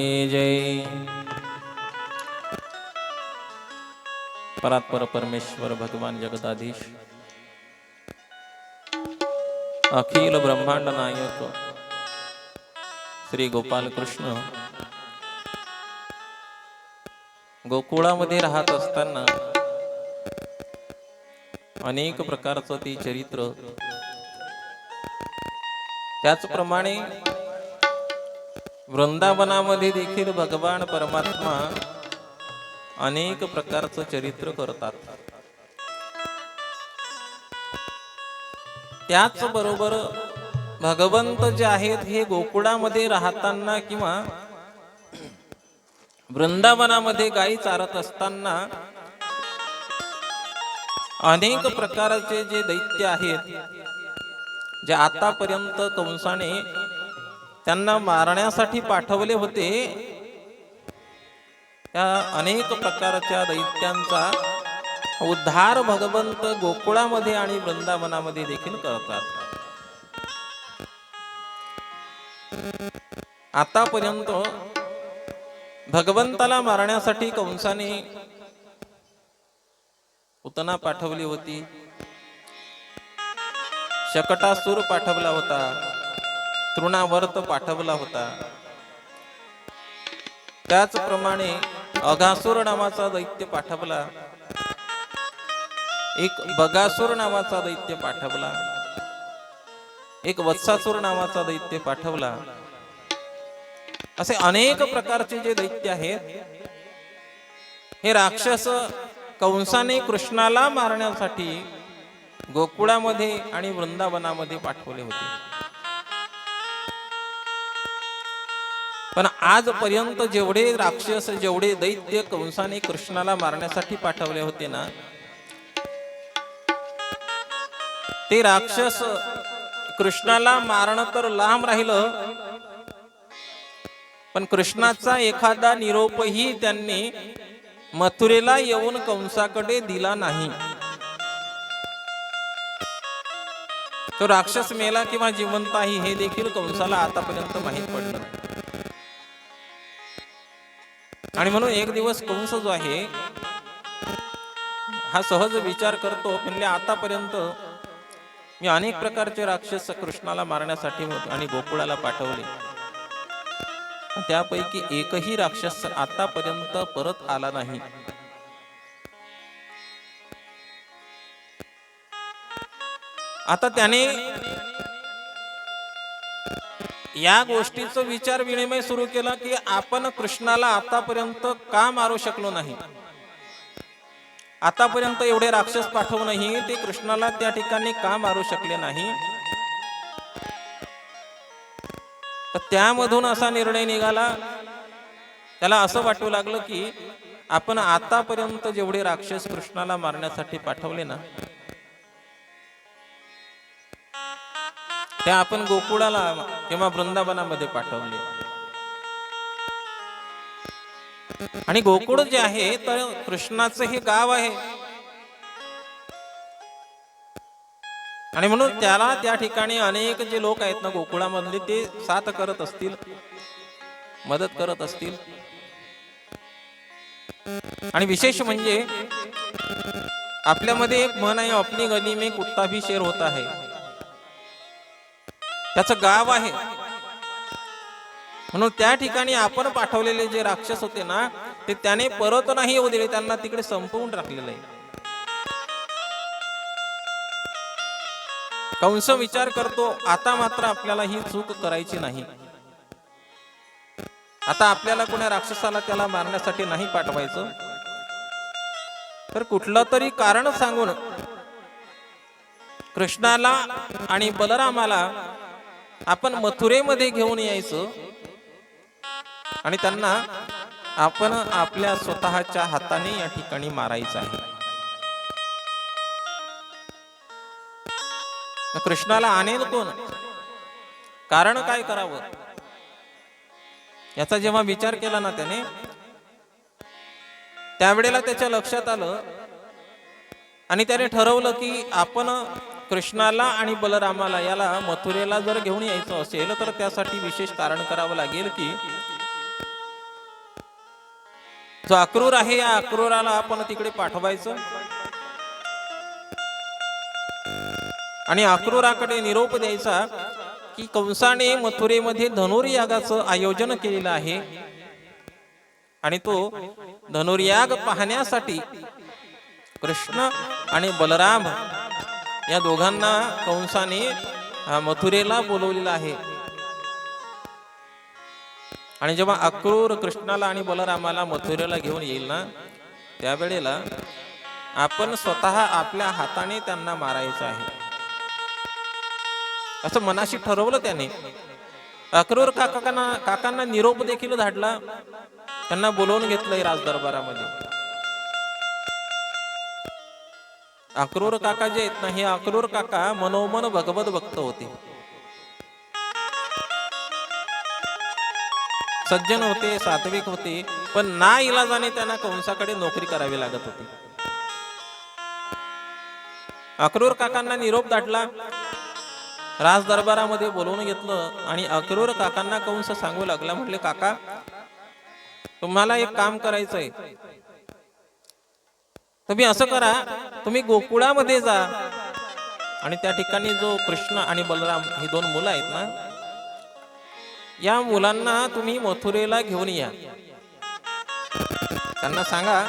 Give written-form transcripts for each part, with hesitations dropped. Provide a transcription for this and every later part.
जय। परात्पर परमेश्वर भगवान जगदाधीश अखिल ब्रह्मांड नायक श्री गोपाल कृष्ण गोकुळामध्ये राहत असताना अनेक प्रकारचं ती चरित्र, त्याचप्रमाणे वृंदावनामध्ये देखील भगवान परमात्मा अनेक प्रकारचं चरित्र करतात। त्याचबरोबर भगवंत जे आहेत हे गोकुळामध्ये राहताना किंवा वृंदावनामध्ये गायी चारत असताना अनेक प्रकारचे जे दैत्य आहेत, जे आतापर्यंत कंसाने त्यांना मारण्यासाठी पाठवले होते, त्या अनेक प्रकारच्या दैत्यांचा उद्धार भगवंत गोकुळामध्ये आणि वृंदावनामध्ये देखील करतात। आतापर्यंत भगवंताला मारण्यासाठी कंसाने पूतना पाठवली होती, शकटासुर पाठवला होता, तृणावर्त पाठवला होता, त्याचप्रमाणे अघासुर नावाचा दैत्य पाठवला, एक बगासुर नावाचा दैत्य पाठवला, एक वत्सासुर नावाचा दैत्य पाठवला। असे अनेक प्रकारचे जे दैत्य आहेत हे राक्षस कंसाने कृष्णाला मारण्यासाठी गोकुळामध्ये आणि वृंदावनामध्ये पाठवले होते। पण आजपर्यंत जेवढे राक्षस, जेवढे दैत्य कंसाने कृष्णाला मारण्यासाठी पाठवले होते ना, ते राक्षस कृष्णाला मारणं तर लांब राहिलं, पण कृष्णाचा एखादा निरोपही त्यांनी मथुरेला येऊन कंसाकडे दिला नाही। तो राक्षस मेला किंवा जिवंत आहे हे देखील कंसाला आतापर्यंत माहीत पडलं नाही। आणि म्हणून एक दिवस कंस जो आहे हा सहज विचार करतो, म्हणजे आतापर्यंत मी अनेक प्रकारचे राक्षस कृष्णाला मारण्यासाठी आणि गोकुळाला पाठवले, त्यापैकी एकही राक्षस आतापर्यंत परत आला नाही। आता त्याने या गोष्टीचा विचार विनिमय सुरू केला की आपण कृष्णाला आतापर्यंत का मारू शकलो नाही, आतापर्यंत एवढे राक्षस पाठवूनही ते कृष्णाला त्या ठिकाणी का मारू शकले नाही। तर त्यामधून असा निर्णय निघाला, त्याला असं वाटू लागलं की आपण आतापर्यंत जेवढे राक्षस कृष्णाला मारण्यासाठी पाठवले ना, त्या आपण गोकुळाला किंवा वृंदावनामध्ये पाठवले। आणि गोकुळ जे आहे तर कृष्णाचं हे गाव आहे, आणि म्हणून त्याला त्या ठिकाणी अनेक जे लोक आहेत ना गोकुळामधले, ते साथ करत असतील, मदत करत असतील। आणि विशेष म्हणजे आपल्यामध्ये एक म्हण आहे, अपनी गली में कुत्ता भी शेर होता है। त्याचं गाव आहे, म्हणून त्या ठिकाणी आपण पाठवलेले जे राक्षस होते ना, ते त्याने परत नाही येऊ दिले, त्यांना तिकडे संपवून टाकलेलं आहे। कंस विचार करतो, आता मात्र आपल्याला ही चूक करायची नाही, आता आपल्याला कोणा राक्षसाला त्याला मारण्यासाठी नाही पाठवायचं, तर कुठलं तरी कारण सांगून कृष्णाला आणि बलरामाला आपण मथुरेमध्ये घेऊन यायचं आणि त्यांना आपण आपल्या स्वतःच्या हाताने या ठिकाणी मारायचं आहे। कृष्णाला आणेल कोण, कारण काय करावं, याचा जेव्हा विचार केला ना त्याने, त्यावेळेला त्याच्या लक्षात आलं आणि त्याने ठरवलं की आपण कृष्णाला आणि बलरामाला याला मथुरेला जर घेऊन यायचं असेल तर त्यासाठी विशेष कारण करावं लागेल की जो अक्रूर आहे या अक्रूराला आपण तिकडे पाठवायचं आणि अक्रूराकडे निरोप द्यायचा की कंसाने मथुरेमध्ये धनुर्यागाचं आयोजन केलेलं आहे आणि तो धनुर्याग पाहण्यासाठी कृष्ण आणि बलराम या दोघांना कंसाने मथुरेला बोलवलेलं आहे. आणि जेव्हा अक्रूर कृष्णाला आणि बलरामाला मथुरेला घेऊन येईल ना, त्यावेळेला आपण स्वतः आपल्या हाताने त्यांना मारायचं आहे असं मनाशी ठरवलं त्याने. अक्रूर काकांना निरोप देखील धाडला, त्यांना बोलवून घेतलंय राजदरबारामध्ये. अक्रूर काका जे आहेत ना, हे अक्रूर काका मनोमन भगवत भक्त होते, सज्जन होते, सात्विक होते, पण ना इलाजाने त्यांना कंसाकडे नोकरी करावी लागत होती. अक्रूर काकांना निरोप धाडला, राज दरबारामध्ये बोलवून घेतलं आणि अक्रूर काकांना कंस सांगू लागला, म्हटले काका तुम्हाला एक काम करायचंय, तुम्ही असं करा, तुम्ही गोकुळामध्ये जा आणि त्या ठिकाणी जो कृष्ण आणि बलराम ही दोन मुलं आहेत ना, या मुलांना तुम्ही मथुरेला घेऊन या. त्यांना सांगा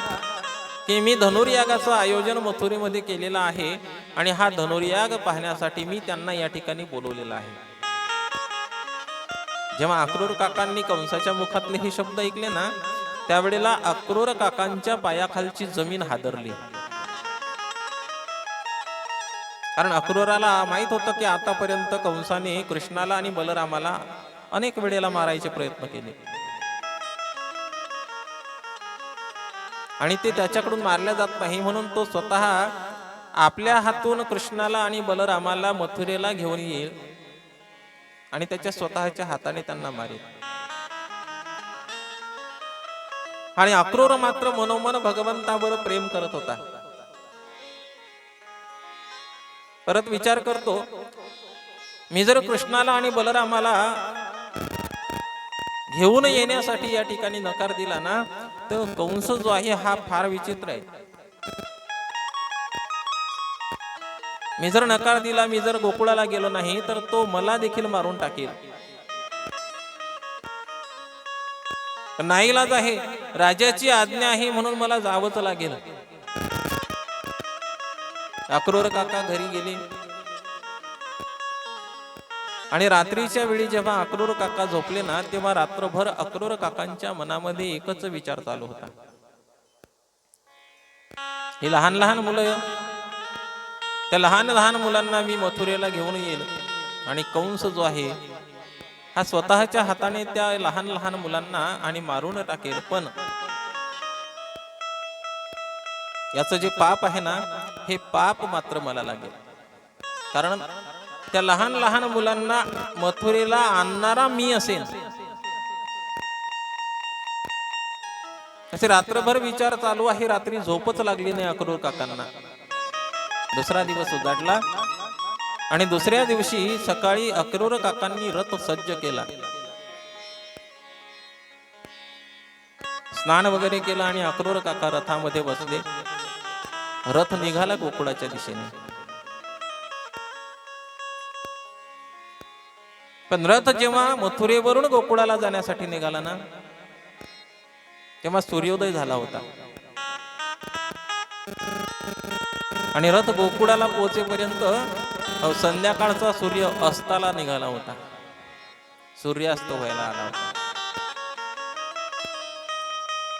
की मी धनुर्यागाचं आयोजन मथुरेमध्ये केलेलं आहे आणि हा धनुर्याग पाहण्यासाठी मी त्यांना या ठिकाणी बोलवलेला आहे. जेव्हा अक्रूर काकांनी कंसाच्या मुखातले हे शब्द ऐकले ना, त्यावेळेला अक्रूर काकांच्या पायाखालची जमीन हादरली. कारण अक्रूराला माहित होतं की आतापर्यंत कंसाने कृष्णाला आणि बलरामाला अनेक वेळेला मारायचे प्रयत्न केले आणि ते त्याच्याकडून मारल्या जात नाही, म्हणून तो स्वतः आपल्या हातून कृष्णाला आणि बलरामाला मथुरेला घेऊन येईल आणि त्याच्या स्वतःच्या हाताने त्यांना मारेल. आणि अक्रूर मात्र मनोमन भगवंतावर प्रेम करत होता. परत विचार करतो, मी जर कृष्णाला आणि बलरामाला घेऊन येण्यासाठी या ठिकाणी नकार दिला ना, तर कंस जो आहे हा फार विचित्र आहे. मी जर नकार दिला, मी जर गोकुळाला गेलो नाही, तर तो मला देखील मारून टाकेल. नाईलाज आहे, राजाची आज्ञा आहे म्हणून मला जावंच लागेल. अक्रूर काका घरी गेले आणि रात्रीच्या वेळी जेव्हा अक्रूर काका झोपले ना, तेव्हा रात्रभर अक्रूर काकांच्या मनामध्ये एकच विचार चालू होता, ही लहान लहान मुलं, त्या लहान लहान मुलांना मी मथुरेला घेऊन येईल आणि कंस जो आहे हा स्वतःच्या हाताने त्या लहान लहान मुलांना आणि मारून टाकेल. पण याचं जे पाप आहे ना, हे पाप मात्र मला लागेल, कारण त्या लहान लहान मुलांना मथुरेला आणणारा मी असेन. असे रात्रभर विचार चालू आहे, रात्री झोपच लागली नाही अक्रूर काकांना. दुसरा दिवस उजाडला आणि दुसऱ्या दिवशी सकाळी अक्रूर काकांनी रथ सज्ज केला, स्नान वगैरे केलं आणि अक्रूर काका रथामध्ये बसले. रथ निघाला गोकुळाच्या दिशेने. पण रथ जेव्हा मथुरेवरून गोकुळाला जाण्यासाठी निघाला ना, तेव्हा सूर्योदय झाला होता आणि रथ गोकुळाला पोहोचेपर्यंत संध्याकाळचा सूर्य अस्ताला निघाला होता, सूर्यास्त व्हायला आला होता.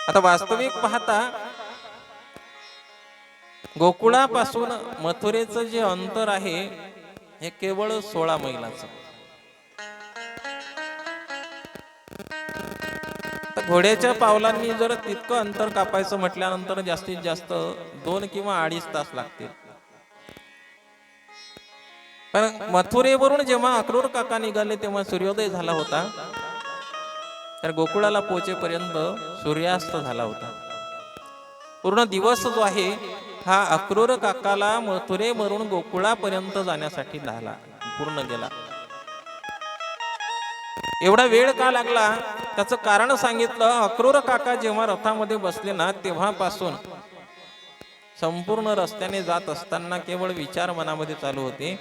आता वास्तविक पाहता गोकुळापासून मथुरेचं जे अंतर आहे हे केवळ 16 मैलाचं. घोड्याच्या पावलांनी जर तितकं अंतर कापायचं म्हटल्यानंतर जास्तीत जास्त 2 किंवा 2.5 तास लागतील. पण मथुरेवरून जेव्हा अक्रूर काका निघाले तेव्हा सूर्योदय झाला होता, तर गोकुळाला पोहोचेपर्यंत सूर्यास्त झाला होता. पूर्ण दिवस जो आहे हा अक्रूर काकाला मथुरेवरून गोकुळापर्यंत जाण्यासाठी झाला, पूर्ण गेला. एवढा वेळ का लागला त्याचं कारण सांगितलं. अक्रूर काका जेव्हा रथामध्ये बसले ना, तेव्हापासून संपूर्ण रस्त्याने जात असताना केवळ विचार मनामध्ये चालू होते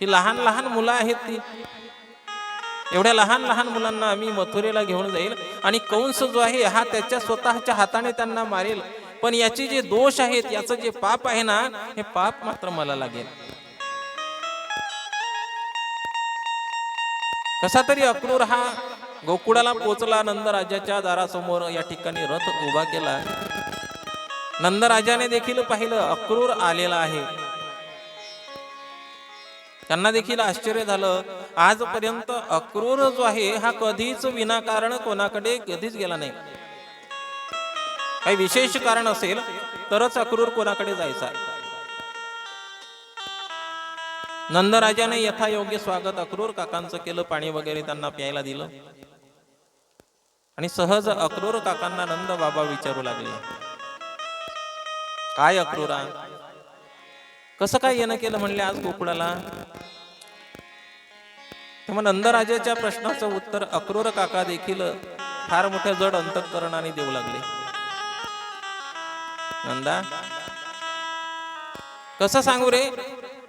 ही लहान लहान मुलं आहेत, ती एवढ्या लहान लहान मुलांना आम्ही मथुरेला घेऊन जाईल आणि कंस जो आहे हा त्याच्या स्वतःच्या हाताने त्यांना मारेल, पण याचे जे दोष आहेत, याचं जे पाप आहे ना, हे पाप मात्र मला लागेल. कसा तरी अक्रूर हा गोकुळाला पोचला. नंदराजाच्या दारासमोर या ठिकाणी रथ उभा केला. नंदराजाने देखील पाहिलं अक्रूर आलेला आहे. त्यांना देखील आश्चर्य झालं. आजपर्यंत अक्रूर जो आहे हा कधीच विनाकारण कोणाकडे कधीच गेला नाही. काही विशेष कारण असेल तरच अक्रूर कोणाकडे जायचा. नंदराजाने यथायोग्य स्वागत अक्रूर काकांचं केलं. पाणी वगैरे त्यांना प्यायला दिलं आणि सहज अक्रूर काकांना नंद बाबा विचारू लागले, काय अक्रूरा, कसं काय येणं केलं म्हणले आज गोकुळाला? तेव्हा नंदराजाच्या प्रश्नाचं उत्तर अक्रूर काका देखील फार मोठ्या जड अंतःकरणाने देऊ लागले. नंदा, कसं सांगू रे?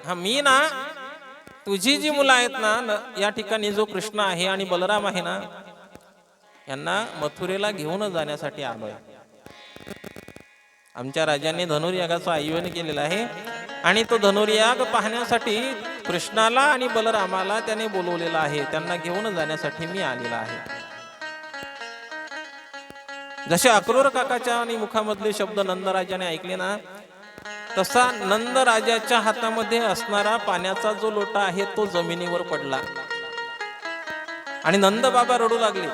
हा मी ना, तुझी जी मुलं आहेत ना, या ठिकाणी जो कृष्ण आहे आणि बलराम आहे ना, यांना मथुरेला घेऊन जाण्यासाठी आलोय. आमच्या राजांनी धनुर्यागाचं आयोजन केलेलं आहे आणि तो धनुर्याग पाहण्यासाठी कृष्णाला आणि बलरामाला त्याने बोलवलेला आहे. त्यांना घेऊन जाण्यासाठी मी आलेला आहे. जसे अक्रूर काकाच्या आणि मुखामधले शब्द नंदराजाने ऐकले ना, तसा नंदराजाच्या हातामध्ये असणारा पाण्याचा जो लोटा आहे तो जमिनीवर पडला आणि नंदबाबा रडू लागले.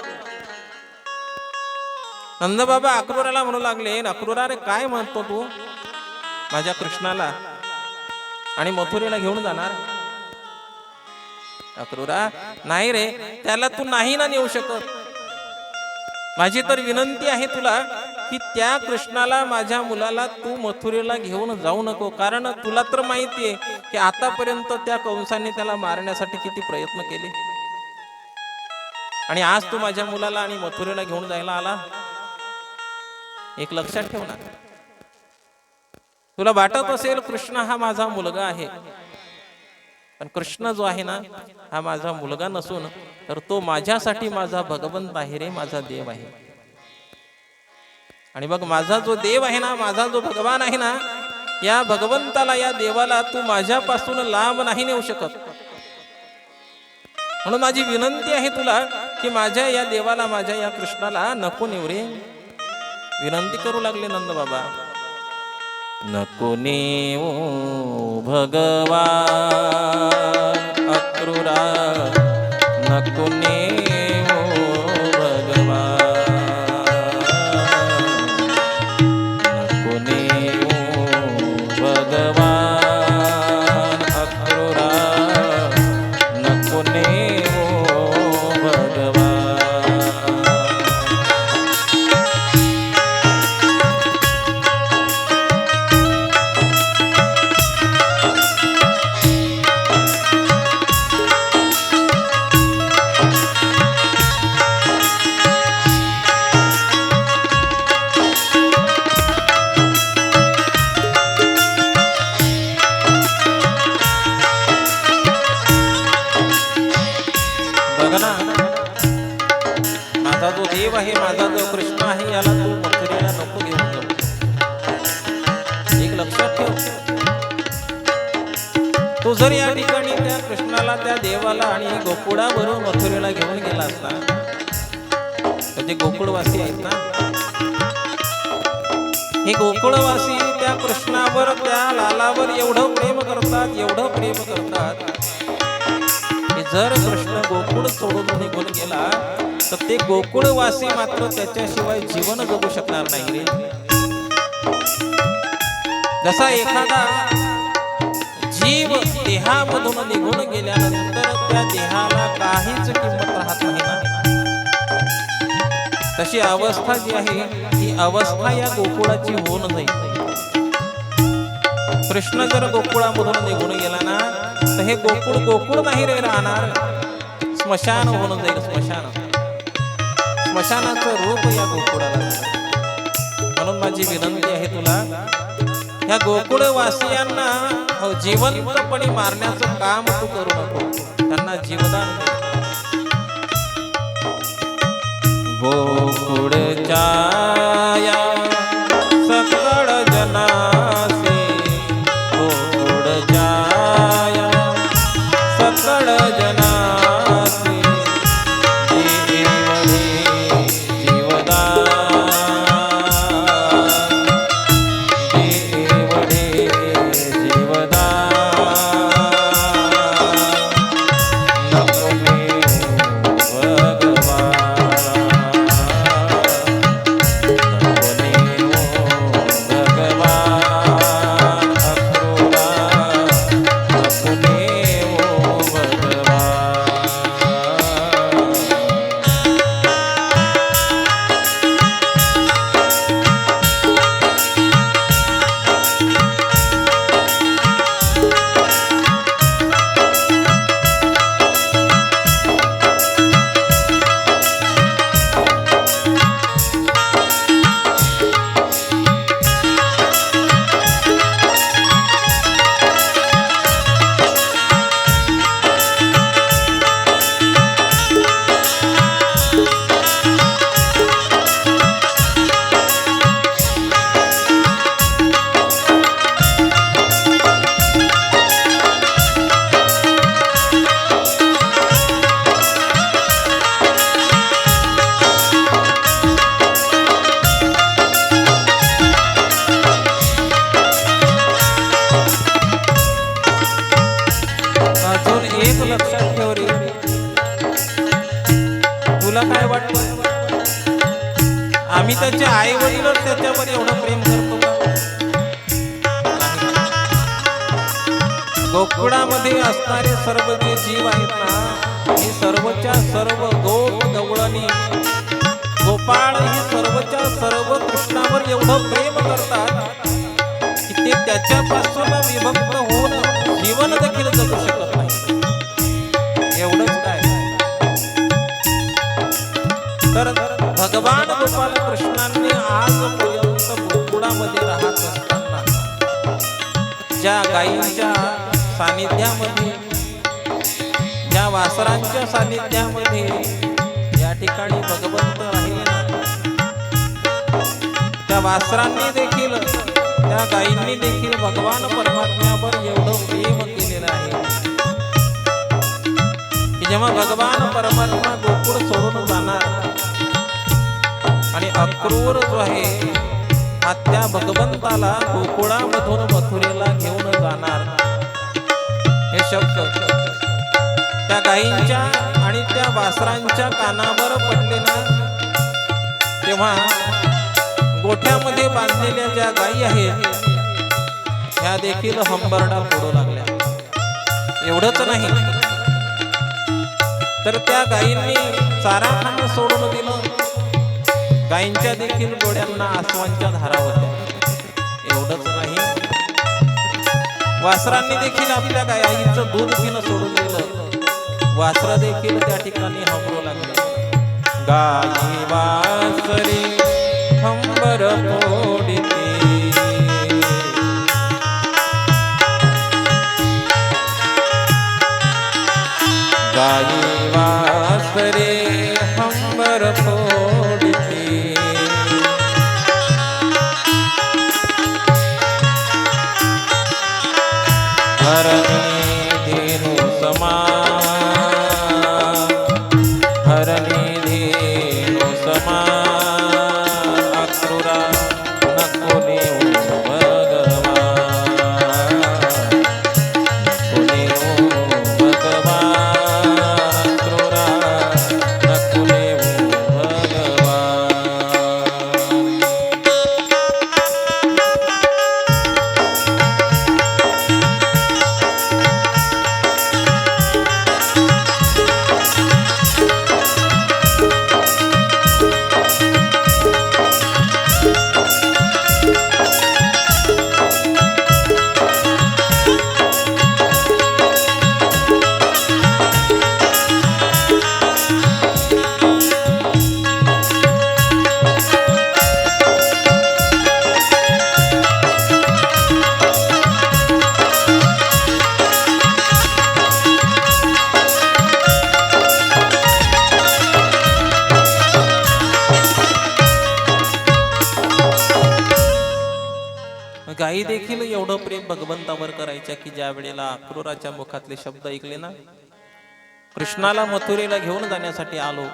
नंदबाबा अक्रूराला म्हणू लागले, अक्रूरा रे, काय म्हणतो तू माझ्या कृष्णाला आणि मथुरेला घेऊन जाणार? अक्रूरा, नाही रे, त्याला तू नाही ना नेऊ शकत. माझी तर विनंती आहे तुला की त्या कृष्णाला, माझ्या मुलाला तू मथुरेला घेऊन जाऊ नको. कारण तुला तर माहितीये की आतापर्यंत त्या कंसाने त्याला मारण्यासाठी किती प्रयत्न केले आणि आज तू माझ्या मुलाला आणि मथुरेला घेऊन जायला आला. एक लक्षात ठेव ना, तुला वाटत असेल कृष्ण हा माझा मुलगा आहे, पण कृष्ण जो आहे ना हा माझा मुलगा नसून तर तो माझ्यासाठी माझा भगवंत आहे रे, माझा देव आहे. आणि मग माझा जो देव आहे ना, माझा जो भगवान आहे ना, या भगवंताला, या देवाला तू माझ्यापासून लांब नाही नेऊ शकत. म्हणून माझी विनंती आहे तुला की माझ्या या देवाला, माझ्या या कृष्णाला नको नेऊ रे. विनंती करू लागले नंद बाबा. नको नेऊ भगवान अक्रूरा, नको नेऊ भगवान, नको नेऊ भगवान अक्रूरा, नको नेऊ भगवान. माझा जो देव आहे, माझा जो कृष्ण आहे, याला तू मथुरेला नको घेऊन जाऊ. एक लक्षात ठेव, तू जर या ठिकाणी त्या कृष्णाला, त्या देवाला आणि गोकुळाबरोबर मथुरेला घेऊन गेला असता तर जे गोकुळवासी आहेत ना, हे गोकुळवासी त्या कृष्णावर, त्या लालावर एवढं प्रेम करतात, एवढं प्रेम करतात की जर कृष्ण गोकुळ सोडून निघून गेला तर ते गोकुळवासी मात्र त्याच्याशिवाय जीवन जगू शकणार नाही रे. जसा एखादा जीव देहामधून निघून गेल्यानंतर त्या देहाला काहीच किंमत राहत नाही ना, तशी अवस्था जी आहे ही अवस्था या गोकुळाची होऊन जाईल. कृष्ण जर गोकुळामधून निघून गेला ना तर हे गोकुळ गोकुळ नाही रे राहणार, स्मशान होऊन जाईल, स्मशानाचं रूप या गोकुळाला झालं. म्हणून माझी विनंती आहे तुला, ह्या गोकुळवासियांना जिवंतपणे मारण्याचं काम तू करू नको, त्यांना जीवदान दे. गोकुळच्या या सकळ जनासी, गोकुळच्या या सकळ जनासी देवळे जीवदान, देवळे जीवदान नको काय वाटतं? आम्ही त्याचे आई वडीलच त्याच्यावर एवढं प्रेम करतो का? गोकुळामध्ये असणारे सर्व जे जीव आहेत ना, हे सर्वच्या सर्व गोप गवळणी गोपाळ ही सर्वच्या सर्व कृष्णावर एवढं प्रेम करतात की ते त्याच्यापासून विभक्त होऊन जीवन देखील जगू शकत नाही. एवढंच काय तर भगवान गोपाल कृष्णांनी आजपर्यंत गोकुळामध्ये राहत असताना ज्या गायींच्या सानिध्यामध्ये, ज्या वासरांच्या सानिध्यामध्ये या ठिकाणी भगवंत राहिले ना, त्या वासरांनी देखील, त्या गायींनी देखील भगवान परमात्म्यावर एवढं प्रेम केलेलं आहे की जेव्हा भगवान परमात्मा गोकुळ सोडून जाणार आणि अक्रूर जो आहे हा त्या भगवंताला गोकुळामधून मथुरेला घेऊन जाणार, हे शब्द त्या गायींच्या आणि त्या वासरांच्या कानावर पडले ना, तेव्हा गोठ्यामध्ये बांधलेल्या ज्या गायी आहेत ह्या देखील हंबरडा फोडू लागल्या. एवढंच नाही तर त्या गायींनी चारा खाणं सोडून दिलं, गायींच्या देखील डोळ्यांना आसवांच्या धारा होत्या. एवढंच नाही, वासरांनी देखील आपल्या गायीचं दूध पिणं सोडून दिलं, वासरं देखील त्या ठिकाणी हंबरू लागले. गायी वासरे हंबर फोडिते, गायी वासरे हंबर फोडिते, हरणी धेनु समान, हरणी धेनु समान, गायी देखील एवढं प्रेम भगवंतावर करायच्या की ज्या वेळेला अक्रूराच्या मुखातले शब्द ऐकले ना, कृष्णाला मथुरेला घेऊन जाण्यासाठी आलो,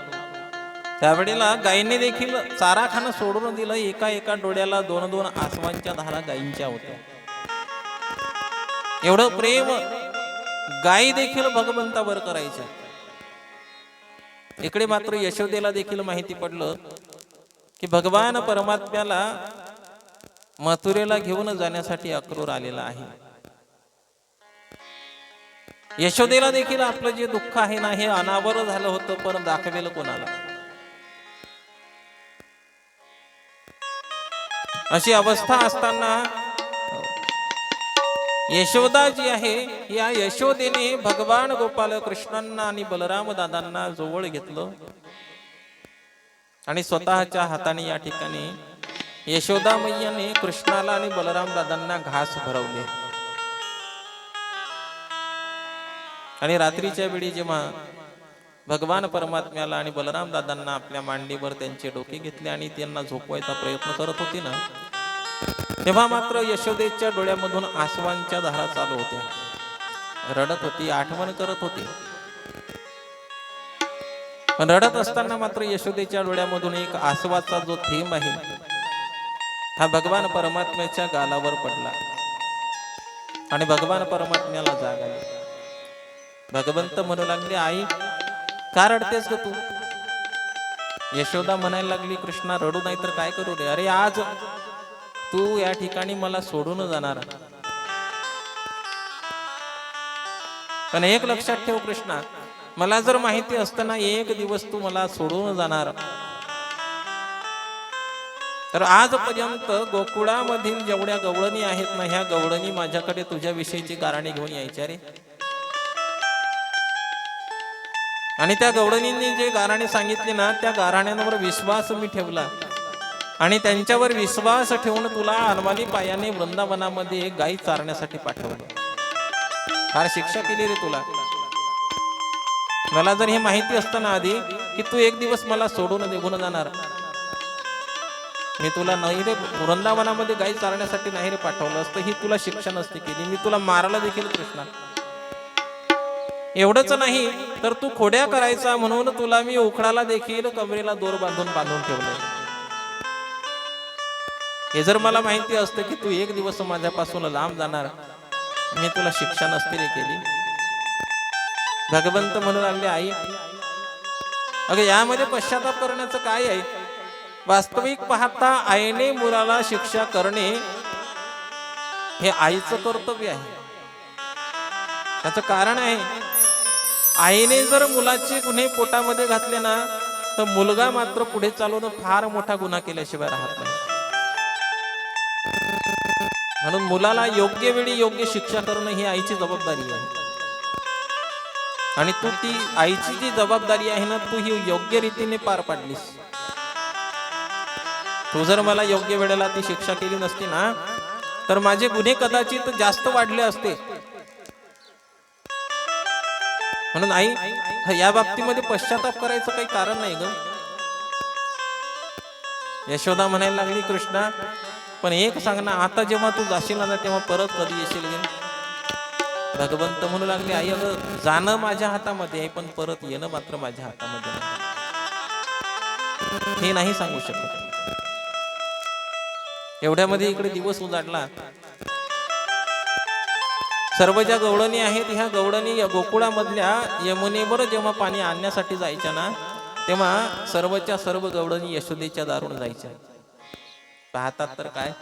त्यावेळेला गायीने देखील चारा खाणं सोडून दिलं. एका एका डोळ्याला 2-2 आसवांच्या धारा गायींच्या होत्या. एवढं प्रेम गायी देखील भगवंतावर करायच्या. इकडे मात्र यशोदेला देखील माहिती पडलं की भगवान परमात्म्याला मथुरेला घेऊन जाण्यासाठी अक्रूर आलेला आहे. यशोदेला देखील आपलं जे दुःख आहे ना, हे अनावर झालं होतं, पण दाखवेल कोणाला. अशी अवस्था असताना यशोदा जी आहे, या यशोदेने भगवान गोपाल कृष्णांना आणि बलराम दादांना जवळ घेतलं आणि स्वतःच्या हाताने या ठिकाणी यशोदा मैयाने कृष्णाला आणि बलराम दादांना घास भरवले. आणि रात्रीच्या वेळी जेव्हा भगवान परमात्म्याला आणि बलराम दादांना आपल्या मांडीवर त्यांचे डोके घेतले आणि त्यांना झोपवायचा प्रयत्न करत होते ना, तेव्हा मात्र यशोदेच्या डोळ्यामधून आसवांच्या धारा चालू होत्या. रडत होती, आठवण करत होती. पण रडत असताना मात्र यशोदेच्या डोळ्यामधून एक आसवाचा जो थेंब आहे, हा भगवान परमात्म्याच्या गालावर पडला आणि भगवान परमात्म्याला जाग आली. भगवंत म्हणू लागले, आई का रडतेस ग तू? यशोदा म्हणायला लागली, कृष्णा रडू नाही तर काय करू रे? अरे आज तू या ठिकाणी मला सोडून जाणार, पण एक लक्षात ठेव कृष्णा, मला जर माहिती असतं ना एक दिवस तू मला सोडून जाणार, तर आजपर्यंत गोकुळामधील जेवढ्या गवळणी आहेत ना, ह्या गवळणी माझ्याकडे तुझ्या विषयीची गाराणी घेऊन यायच्या रे. आणि त्या गवळणींनी जे गाराणे सांगितले ना, त्या गाराण्यांवर विश्वास मी ठेवला आणि त्यांच्यावर विश्वास ठेवून तुला अनवाणी पायाने वृंदावनामध्ये गायी चारण्यासाठी पाठवलं. फार शिक्षा केली रे तुला. मला जर हे माहिती असतं ना आधी की तू एक दिवस मला सोडून निघून जाणार, मी तुला नाही रे वृंदावनामध्ये गायी चारण्यासाठी नाही रे पाठवलं असतं, ही तुला शिक्षा नसती केली, मी तुला मारला देखील कृष्णा. एवढंच नाही तर तू खोड्या करायचा म्हणून तुला मी उखडाला देखील कमरेला दोर बांधून ठेवलंय. हे जर मला माहिती असतं की तू एक दिवस माझ्यापासून लांब जाणार, मी तुला शिक्षा नसती रे केली. भगवंत म्हणू लागले, आई अगं यामध्ये पश्चाताप करण्याचं काय आहे? वास्तविक पाहता आईने मुलाला शिक्षा करणे हे आईचं कर्तव्य आहे. त्याचं कारण आहे, आईने जर मुलाचे गुन्हे पोटामध्ये घातले ना, तर मुलगा मात्र पुढे चालून फार मोठा गुन्हा केल्याशिवाय राहत नाही. म्हणून मुलाला योग्य वेळी योग्य शिक्षा करणं ही आईची जबाबदारी आहे. आणि तू ती आईची जी जबाबदारी आहे ना, तू ही योग्य रीतीने पार पाडलीस. तू जर मला योग्य वेळेला ती शिक्षा केली नसती ना, तर माझे गुन्हे कदाचित जास्त वाढले असते. म्हणून आई या बाबतीमध्ये पश्चाताप करायचं काही कारण नाही ग. यशोदा म्हणायला लागली, कृष्णा पण एक सांग ना, आता जेव्हा तू जाशील ना तेव्हा परत कधी येशील गे? भगवंत म्हणू लागले, आई अगं जाणं माझ्या हातामध्ये आहे, पण परत येणं मात्र माझ्या हातामध्ये नाही. हे नाही सांगू शकत. एवढ्यामध्ये इकडे दिवस उजाडला. सर्व ज्या गवळणी आहेत, ह्या गवळणी या गोकुळामधल्या यमुनेवर जेव्हा पाणी आणण्यासाठी जायच्या ना, तेव्हा सर्वच्या सर्व गवळणी यशोदेच्या दारून जायच्या. पाहतात तर काय,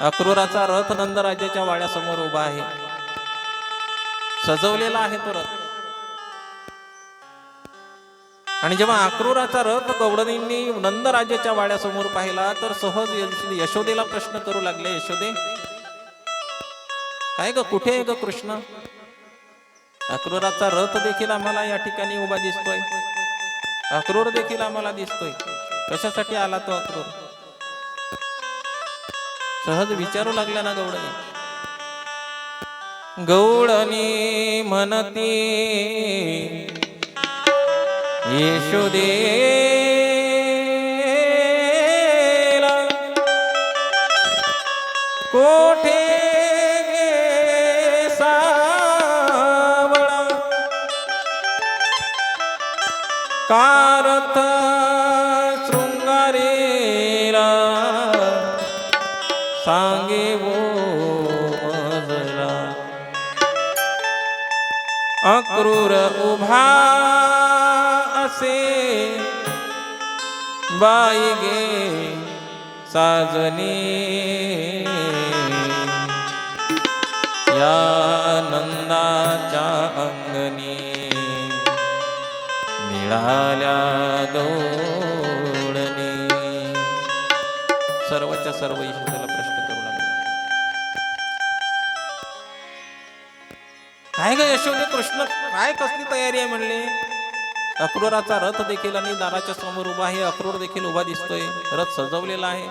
अक्रूराचा रथ नंदराजाच्या वाड्यासमोर उभा आहे, सजवलेला आहे तो रथ. आणि जेव्हा अक्रूराचा रथ गवळणींनी नंदराजाच्या वाड्यासमोर पाहिला, तर सहज यशोदेला प्रश्न करू लागले, यशोदे काय ग, कुठे आहे ग कृष्ण? अक्रूराचा रथ देखील आम्हाला या ठिकाणी उभा दिसतोय, अक्रूर देखील आम्हाला दिसतोय, कशासाठी आला तो अक्रूर? सहज विचारू लागल्या ना गवळणी. गवळणी म्हणती, यशोदेला कोठे गे सावळा कारथ शृंगारेला सांगे वो मजला अक्रूर उभा असे बाई गे साजनी या नंदाच्या अंगणी मिळाल्या गौळणी. सर्वच्या सर्व ईश्वराला प्रश्न करू लागला, काय ग यशोदे कृष्ण, काय कसली तयारी आहे म्हणले. अक्रूराचा रथ देखील आणि दाराच्या समोर उभा आहे, अक्रूर देखील उभा दिसतोय, रथ सजवलेला आहे.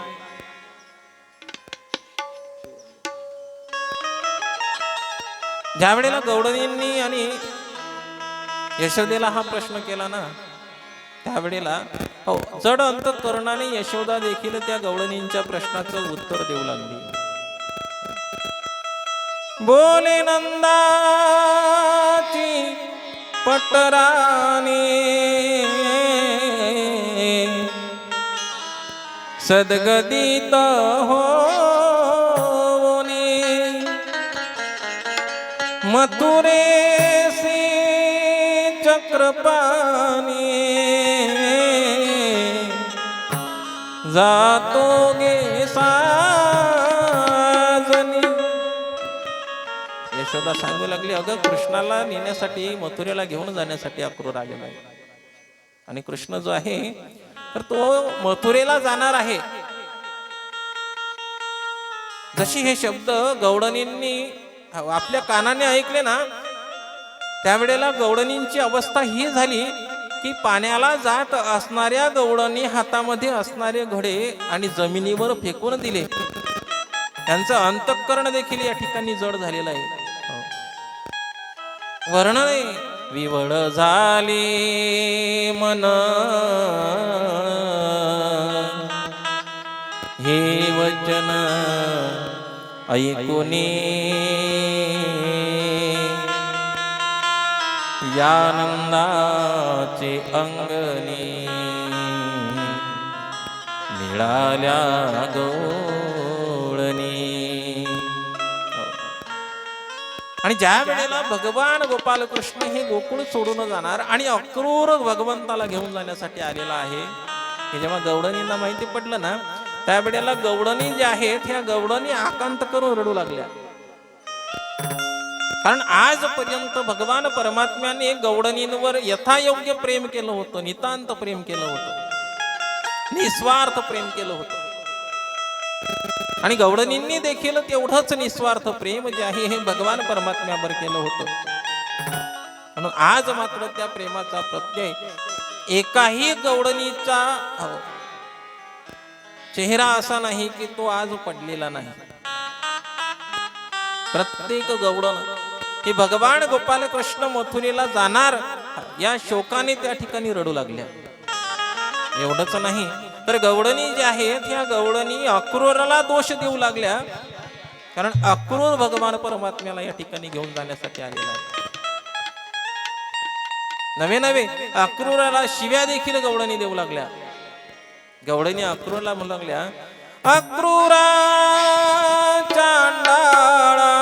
ज्या वेळेला गौडणींनी आणि यशोदेला हा प्रश्न केला ना, त्यावेळेला हो जड अंतःकरणाने यशोदा देखील त्या गौडणींच्या प्रश्नाचं उत्तर देऊ लागली. बोले नंदाची पटराणी सद्गदित होनी मथुरेसी चक्रपाणी जातो गे साजनी. यशोदा सांगू लागली, अगं कृष्णाला नेण्यासाठी मथुरेला घेऊन जाण्यासाठी अक्रूर आलेला आहे आणि कृष्ण जो आहे तर तो मथुरेला जाणार आहे. जशी हे शब्द गौडणींनी आपल्या कानाने ऐकले ना, त्यावेळेला गौडणींची अवस्था ही झाली की पाण्याला जात असणाऱ्या गौडणी हातामध्ये असणारे घडे आणि जमिनीवर फेकून दिले. त्यांचं अंतःकरण देखील या ठिकाणी जड झालेलं आहे. वर्णने विवळ झाली मन हे वचन ऐकुनी या नंदाचे अंगणी मिळाल्या गौळणी. आणि ज्या वेळेला भगवान गोपाल कृष्ण हे गोकुळ सोडून जाणार आणि अक्रूर भगवंताला घेऊन जाण्यासाठी आलेला आहे, हे जेव्हा गौडणींना माहिती पडलं ना, त्यावेळेला गौडणी ज्या आहेत ह्या गौडणी आकांत करून रडू लागल्या. कारण आजपर्यंत भगवान परमात्म्याने गौडणींवर यथायोग्य प्रेम केलं होतं, नितांत प्रेम केलं होतं, निस्वार्थ प्रेम केलं होतं. आणि गौडणींनी देखील तेवढंच निस्वार्थ प्रेम जे आहे हे भगवान परमात्म्यावर केलं होतं. म्हणून आज मात्र त्या प्रेमाचा प्रत्यय एकाही गौडणीचा चेहरा असा नाही की तो आज पडलेला नाही. प्रत्येक गौडण हे भगवान गोपाल कृष्ण मथुरेला जाणार या शोकाने त्या ठिकाणी रडू लागल्या. एवढंच नाही तर गौडणी ज्या आहेत ह्या गौडणी अक्रूराला दोष देऊ लागल्या, कारण अक्रूर भगवान परमात्म्याला या ठिकाणी घेऊन जाण्यासाठी आलेला आहे. नवे नवे अक्रूराला शिव्या देखील गौडणी देऊ लागल्या. गौडणी अक्रूरला म्हणू लागल्या, अक्रूरा चांडाळा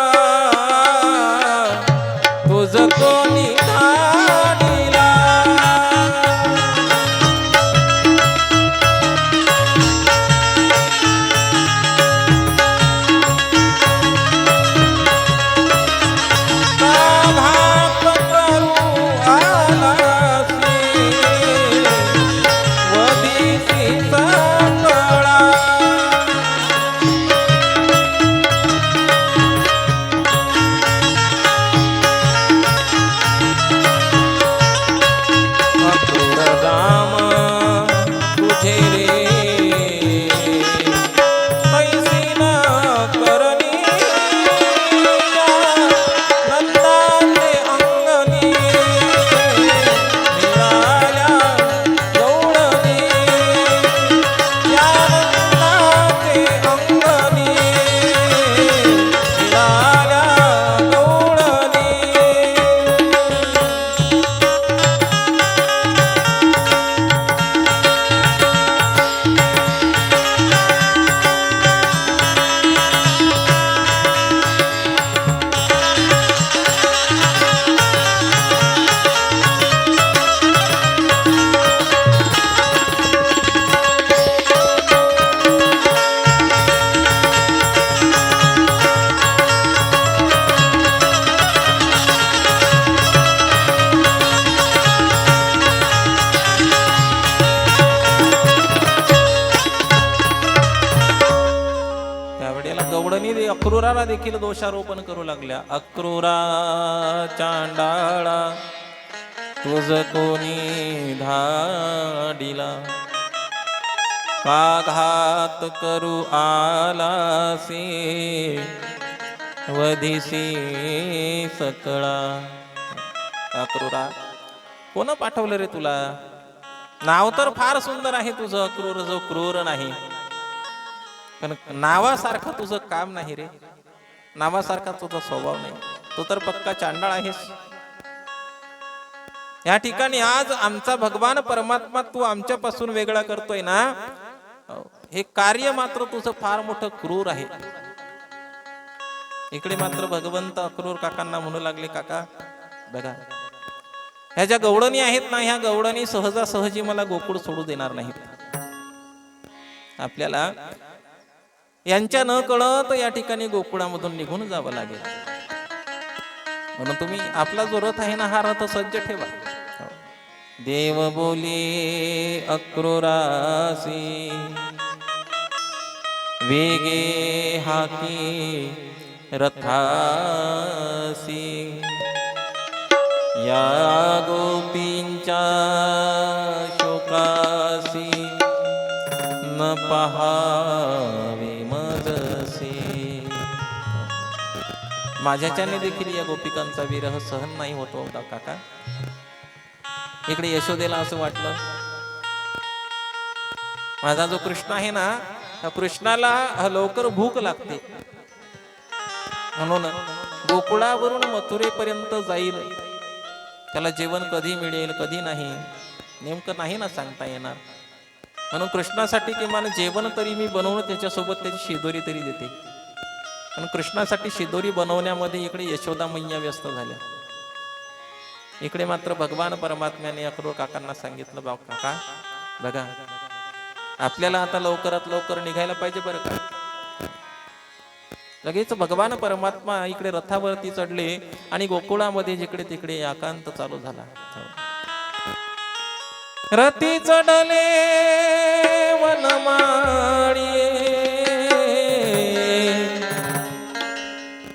तुझ कोणी काढिला, घात करू आलासी वदिसी सकळा. गवळणी अक्रूराला देखील दोषारोपण करू लागल्या. अक्रूरा चांडाळा तुझ कोणी धाडिला, का घात करू आलासी वधिसी सकळा. अक्रूरा, कोण पाठवलं रे तुला? नाव तर फार सुंदर आहे तुझं, अक्रूर जो क्रूर नाही, पण नावासारखं तुझं काम नाही रे, नावासारखा तुझा स्वभाव नाही, तू तर पक्का चांडाळ आहेस. या ठिकाणी आज आमचा भगवान परमात्मा तू आमच्यापासून वेगळा करतोय ना, हे कार्य मात्र तुझं फार मोठं क्रूर आहे. इकडे मात्र भगवंत अक्रूर काकांना म्हणू लागले, काका बघा, ह्या ज्या गवळणी आहेत ना, ह्या गवळणी सहजासहजी मला गोकुळ सोडू देणार नाहीत. आपल्याला यांच्या न कळत या ठिकाणी गोकुळामधून निघून जावं लागेल. म्हणून तुम्ही आपला जो रथ आहे ना, हा रथ सज्ज ठेवा. देव बोले अक्रूरासी, वेगे हाकी रथासी, या गोपींच्या शोकासी न पहावे मजसे. माझ्याच्याने देखील या गोपिकांचा विरह सहन नाही होतो काका. इकडे यशोदेला असं वाटलं, माझा जो कृष्ण आहे ना, त्या कृष्णाला लवकर भूक लागते, म्हणून गोकुळावरून मथुरेपर्यंत जाईल, त्याला जेवण कधी मिळेल कधी नाही नेमकं नाही ना सांगता येणार. म्हणून कृष्णासाठी किमान जेवण तरी मी बनवून त्याच्यासोबत त्याची शिदोरी तरी देते. पण कृष्णासाठी शिदोरी बनवण्यामध्ये इकडे यशोदा मैया व्यस्त झाल्या. इकडे मात्र भगवान परमात्म्याने अक्रूर काकांना सांगितलं, बाप काका बघा, आपल्याला आता लवकरात लवकर निघायला पाहिजे बरं का. लगेच भगवान परमात्मा इकडे रथावरती चढले आणि गोकुळामध्ये जिकडे तिकडे एकांत चालू झाला. रथी चढले वनमाळी,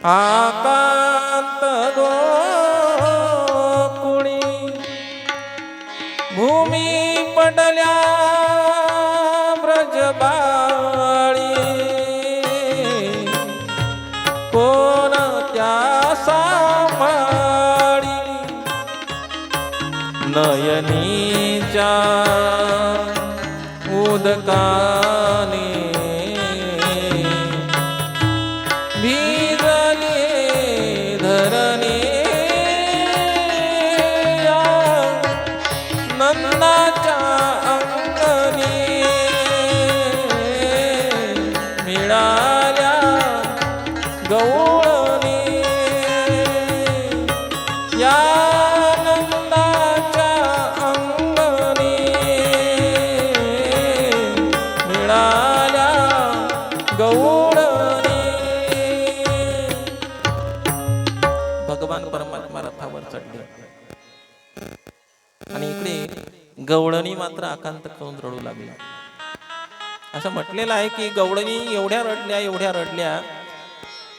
आकांत गोकुळी, भूमी पडल्या ब्रजबाळी, कोण त्या सांभाळी, नयनीच्या उदकाने भिजले धरणे, नंदाच्या अंगणी मिळाल्या गवळणी, या नंदाच्या अंगणी मिळाल्या गवळणी. भगवान परमात्मा रथावर चढले आणि इकडे गवळणी मात्र आकांत करून रडू लागला. असं म्हटलेलं आहे की गवळणी एवढ्या रडल्या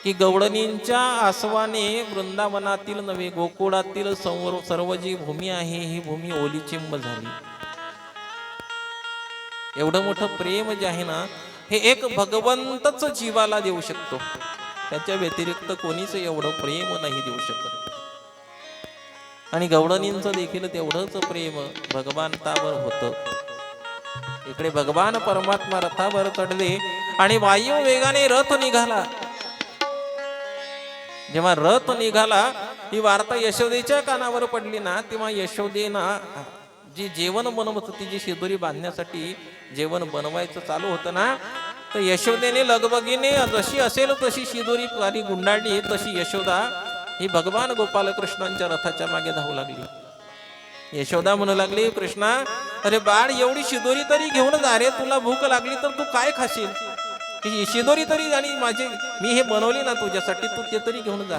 की गवळणींच्या आसवाने वृंदावनातील नव्हे गोकुळातील सर्व जी भूमी आहे ही भूमी ओलीचिंब झाली. एवढं मोठं प्रेम जे आहे ना, हे एक भगवंतच जीवाला देऊ शकतो, त्याच्या व्यतिरिक्त कोणीच एवढं प्रेम नाही देऊ शकत. आणि गवळणींचं देखील तेवढंच प्रेम भगवंतावर होतं. इकडे भगवान परमात्मा रथावर चढले आणि वायू वेगाने रथ निघाला. जेव्हा रथ निघाला, ही वार्ता यशोदेच्या कानावर पडली ना, तेव्हा यशोदेना जी जेवण बनवत होती, जी शिदोरी बांधण्यासाठी जेवण बनवायचं चालू होतं ना, तर यशोदेने लगबगीने जशी असेल तशी शिदोरी खाली गुंडाळली. तशी यशोदा ही भगवान गोपाल कृष्णांच्या रथाच्या मागे धावू लागली. यशोदा म्हणू लागली, कृष्णा अरे बाळ, एवढी शिदोरी तरी घेऊन जा रे, तुला भूक लागली तर तू काय खाशील, ही शिदोरी तरी, आणि मी हे बनवली ना तुझ्यासाठी, तू ते तरी घेऊन जा.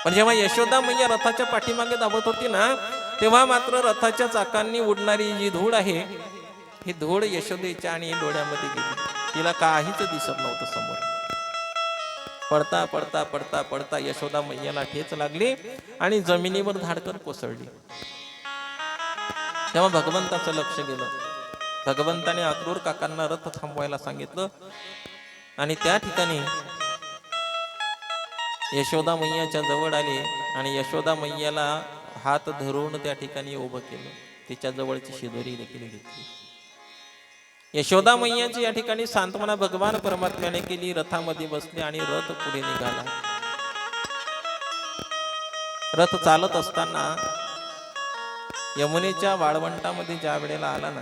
पण जेव्हा यशोदा मैया रथाच्या पाठीमागे धावत होती ना, तेव्हा मात्र रथाच्या चाकांनी उडणारी जी धूळ आहे, ही धूळ यशोदेच्या आणि डोळ्यामध्ये गेली. तिला काहीच दिसत नव्हतं समोर. पडता पडता पडता पडता यशोदा मैयाला ठेच लागली आणि जमिनीवर धाडकन कोसळली. तेव्हा भगवंताचं लक्ष गेलं. भगवंताने अक्रूर काकांना रथ थांबवायला सांगितलं आणि त्या ठिकाणी यशोदा मैयाच्या जवळ आले आणि यशोदा मैयाला हात धरून त्या ठिकाणी उभं केलं. तिच्या जवळची शिदोरी देखील घेतली. यशोदा मैयाची या ठिकाणी सांत्वना भगवान परमात्म्याने केली. रथामध्ये बसले आणि रथ पुढे निघाला. रथ चालत असताना यमुनेच्या वाळवंटामध्ये ज्या वेळेला आला ना,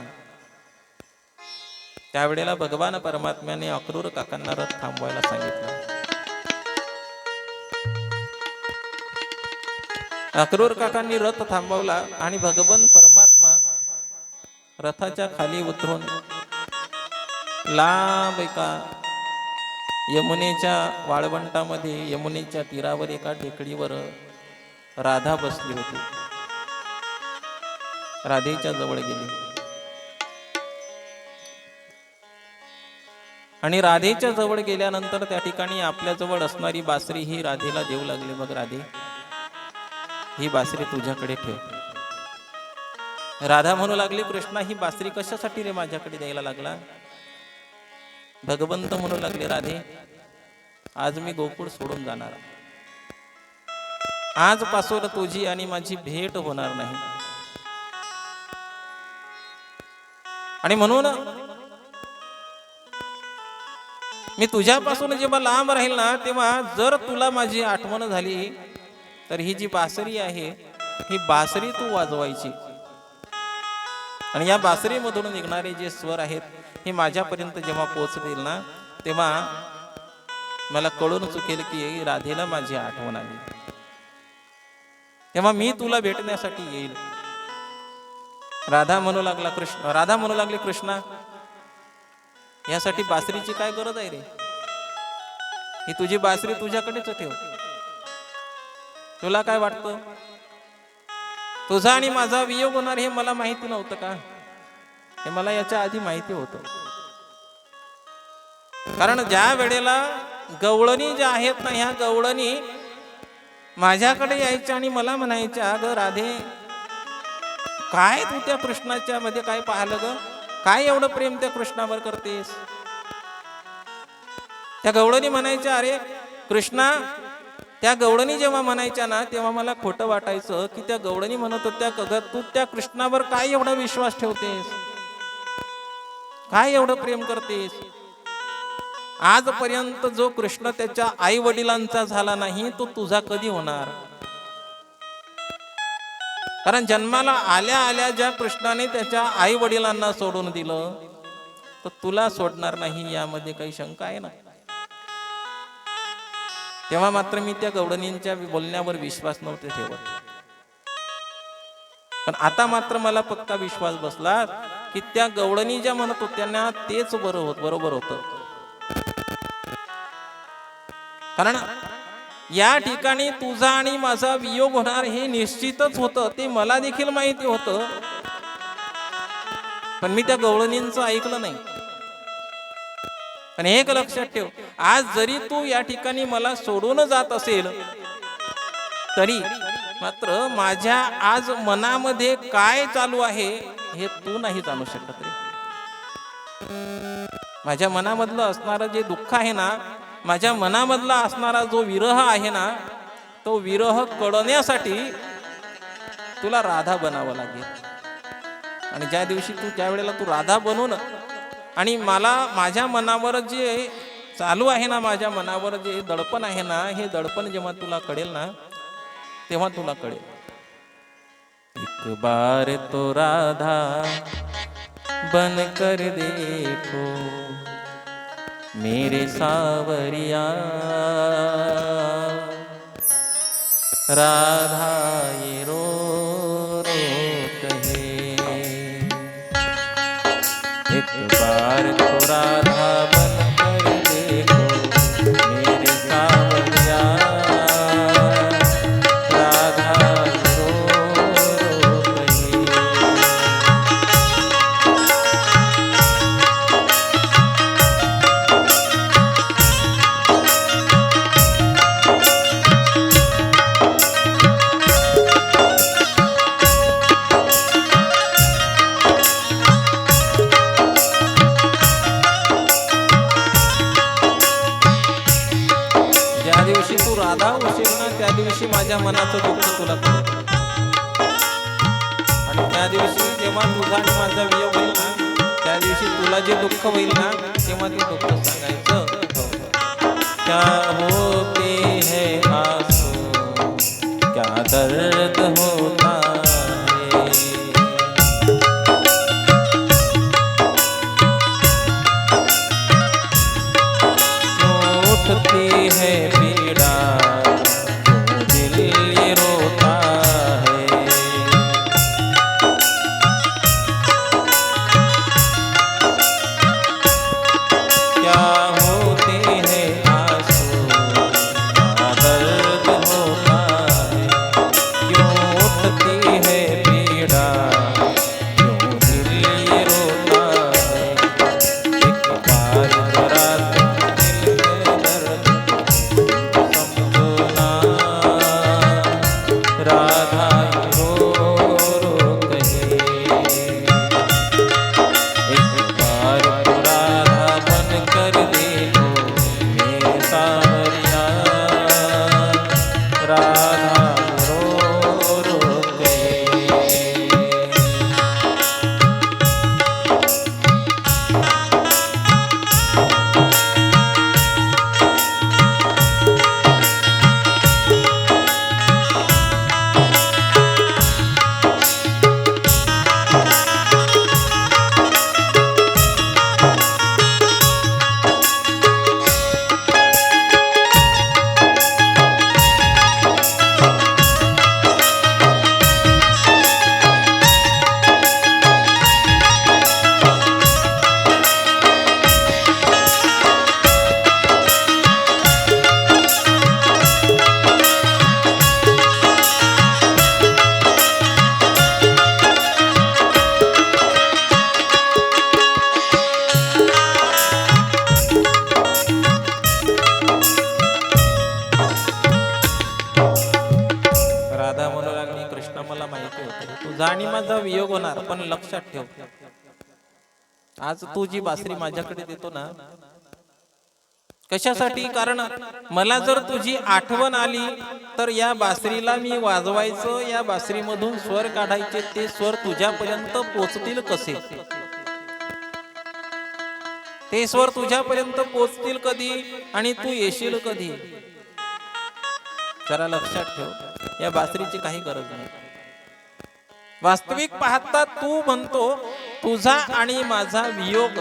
त्यावेळेला भगवान परमात्म्याने अक्रूर काकांना रथ थांबवायला सांगितलं. अक्रूर काकांनी रथ थांबवला आणि भगवान परमात्मा रथाच्या खाली उतरून लांब एका यमुनेच्या वाळवंटामध्ये, यमुनेच्या तीरावर एका टेकडीवर राधा बसली होती. राधेच्या जवळ गेली आणि राधेच्या जवळ गेल्यानंतर त्या ठिकाणी आपल्या जवळ असणारी बासरी ही राधेला देऊ लागली. मग राधे, ही बासरी तुझ्याकडे ठेव. राधा म्हणू लागली, कृष्णा ही बासरी कशासाठी रे माझ्याकडे द्यायला लागला? भगवंत म्हणू लागले, राधे आज मी गोकुळ सोडून जाणार. आजपासून तुझी आणि माझी भेट होणार नाही. आणि म्हणून मी तुझ्यापासून जेव्हा लांब राहील ना, तेव्हा जर तुला माझी आठवण झाली तर ही जी बासरी आहे, ही बासरी तू वाजवायची आणि या बासरीमधून निघणारे जे स्वर आहेत हे माझ्यापर्यंत जेव्हा पोहोचतील ना, तेव्हा मला कळून चुकेल की राधेला माझी आठवण आली. तेव्हा मी तुला भेटण्यासाठी येईल. राधा म्हणू लागली, कृष्णा यासाठी बासरीची काय गरज आहे रे? ही तुझी बासरी तुझ्याकडेच ठेव. तुला काय वाटतं, तुझा आणि माझा वियोग होणार हे मला माहिती नव्हतं का? हे मला याच्या आधी माहिती होतं. कारण ज्या वेळेला गवळणी ज्या आहेत ना, ह्या गवळणी माझ्याकडे यायच्या आणि मला म्हणायच्या, अगं राधे काय तू त्या कृष्णाच्या मध्ये काय पाहिलं ग? काय एवढं प्रेम त्या कृष्णावर करतेस? त्या गवळणी म्हणायच्या, अरे कृष्णा, त्या गवळणी जेव्हा म्हणायच्या ना, तेव्हा मला खोटं वाटायचं की त्या गवळणी म्हणत होत्या, तू त्या कृष्णावर काय एवढा विश्वास ठेवतेस, काय एवढं प्रेम करतेस? आजपर्यंत जो कृष्ण त्याच्या आई वडिलांचा झाला नाही, तो तुझा कधी होणार? कारण जन्माला आल्या आल्या ज्या कृष्णाने त्याच्या आई वडिलांना सोडून दिलं, तर तुला सोडणार नाही यामध्ये काही शंका आहे ना? तेव्हा मात्र मी त्या गवळणींच्या बोलण्यावर विश्वास नव्हते ठेवत. पण आता मात्र मला पक्का विश्वास बसला की त्या गवळणी ज्या म्हणत होत्या ना, तेच बरोबर होतं. कारण या ठिकाणी तुझा आणि माझा वियोग होणार हे निश्चितच होतं. ते मला देखील माहिती होतं, पण मी त्या गवळणींचं ऐकलं नाही. पण एक लक्षात ठेव, आज जरी तू या ठिकाणी मला सोडून जात असेल, तरी मात्र माझ्या आज मनामध्ये काय चालू आहे हे तू नाही जाणू शकत रे. माझ्या मनामधलं असणारं जे दुःख आहे ना, माझ्या मनामधला असणारा जो विरह आहे ना, तो विरह कळण्यासाठी तुला राधा बनावं लागेल. आणि ज्या दिवशी ज्या वेळेला तू राधा बनून आणि मला माझ्या मनावर जे चालू आहे ना, माझ्या मनावर जे दडपण आहे ना, हे दडपण जेव्हा तुला कळेल ना, तेव्हा तुला कळेल. एक बार तो राधा बन कर देखो मेरे सावरिया, राधा ये रो रो कहे. एक बार तो राधा बन कर देखो मेरे सावरिया, राधा रो रो कहे. राधा होशील ना त्या दिवशी माझ्या मनाचं दुःख तुला कळेल. आणि त्या दिवशी जेव्हा तुझा आणि माझा वियोग होईल ना त्या दिवशी तुला जे दुःख होईल ना तेव्हा ते दुःख सांगायचं. क्या होते है आंसू क्या दर्द होता है. उठती है पीड़ा जो दिल ये रोता है. क्या होते हैं आंसू क्या दर्द होता है. क्यों उठती है पीड़ा क्यों दिल ये रोता है. एक बार जरा दिल में दर्द समझो ना राधा रो रो कहे. एक बार तो राधा बन कर देखो मेरे सावरिया राधा रो रो कहे. राधा म्हणू लागली कृष्ण मला माहिती होतं तुझा आणि माझा वियोग होणार पण लक्षात ठेव आज तू जी बासरी माझ्याकडे देतो ना कशासाठी. कारण मला जर तुझी आठवण आली तर या बासरीला मी वाजवायचं या बासरीमधून स्वर काढायचे ते स्वर तुझ्यापर्यंत पोचतील कसे. ते स्वर तुझ्यापर्यंत पोचतील कधी आणि तू येशील कधी. जरा लक्षात ठेव या बासरीची काही गरज नाही. वास्तविक पाहता तू म्हणतो तुझा आणि माझा वियोग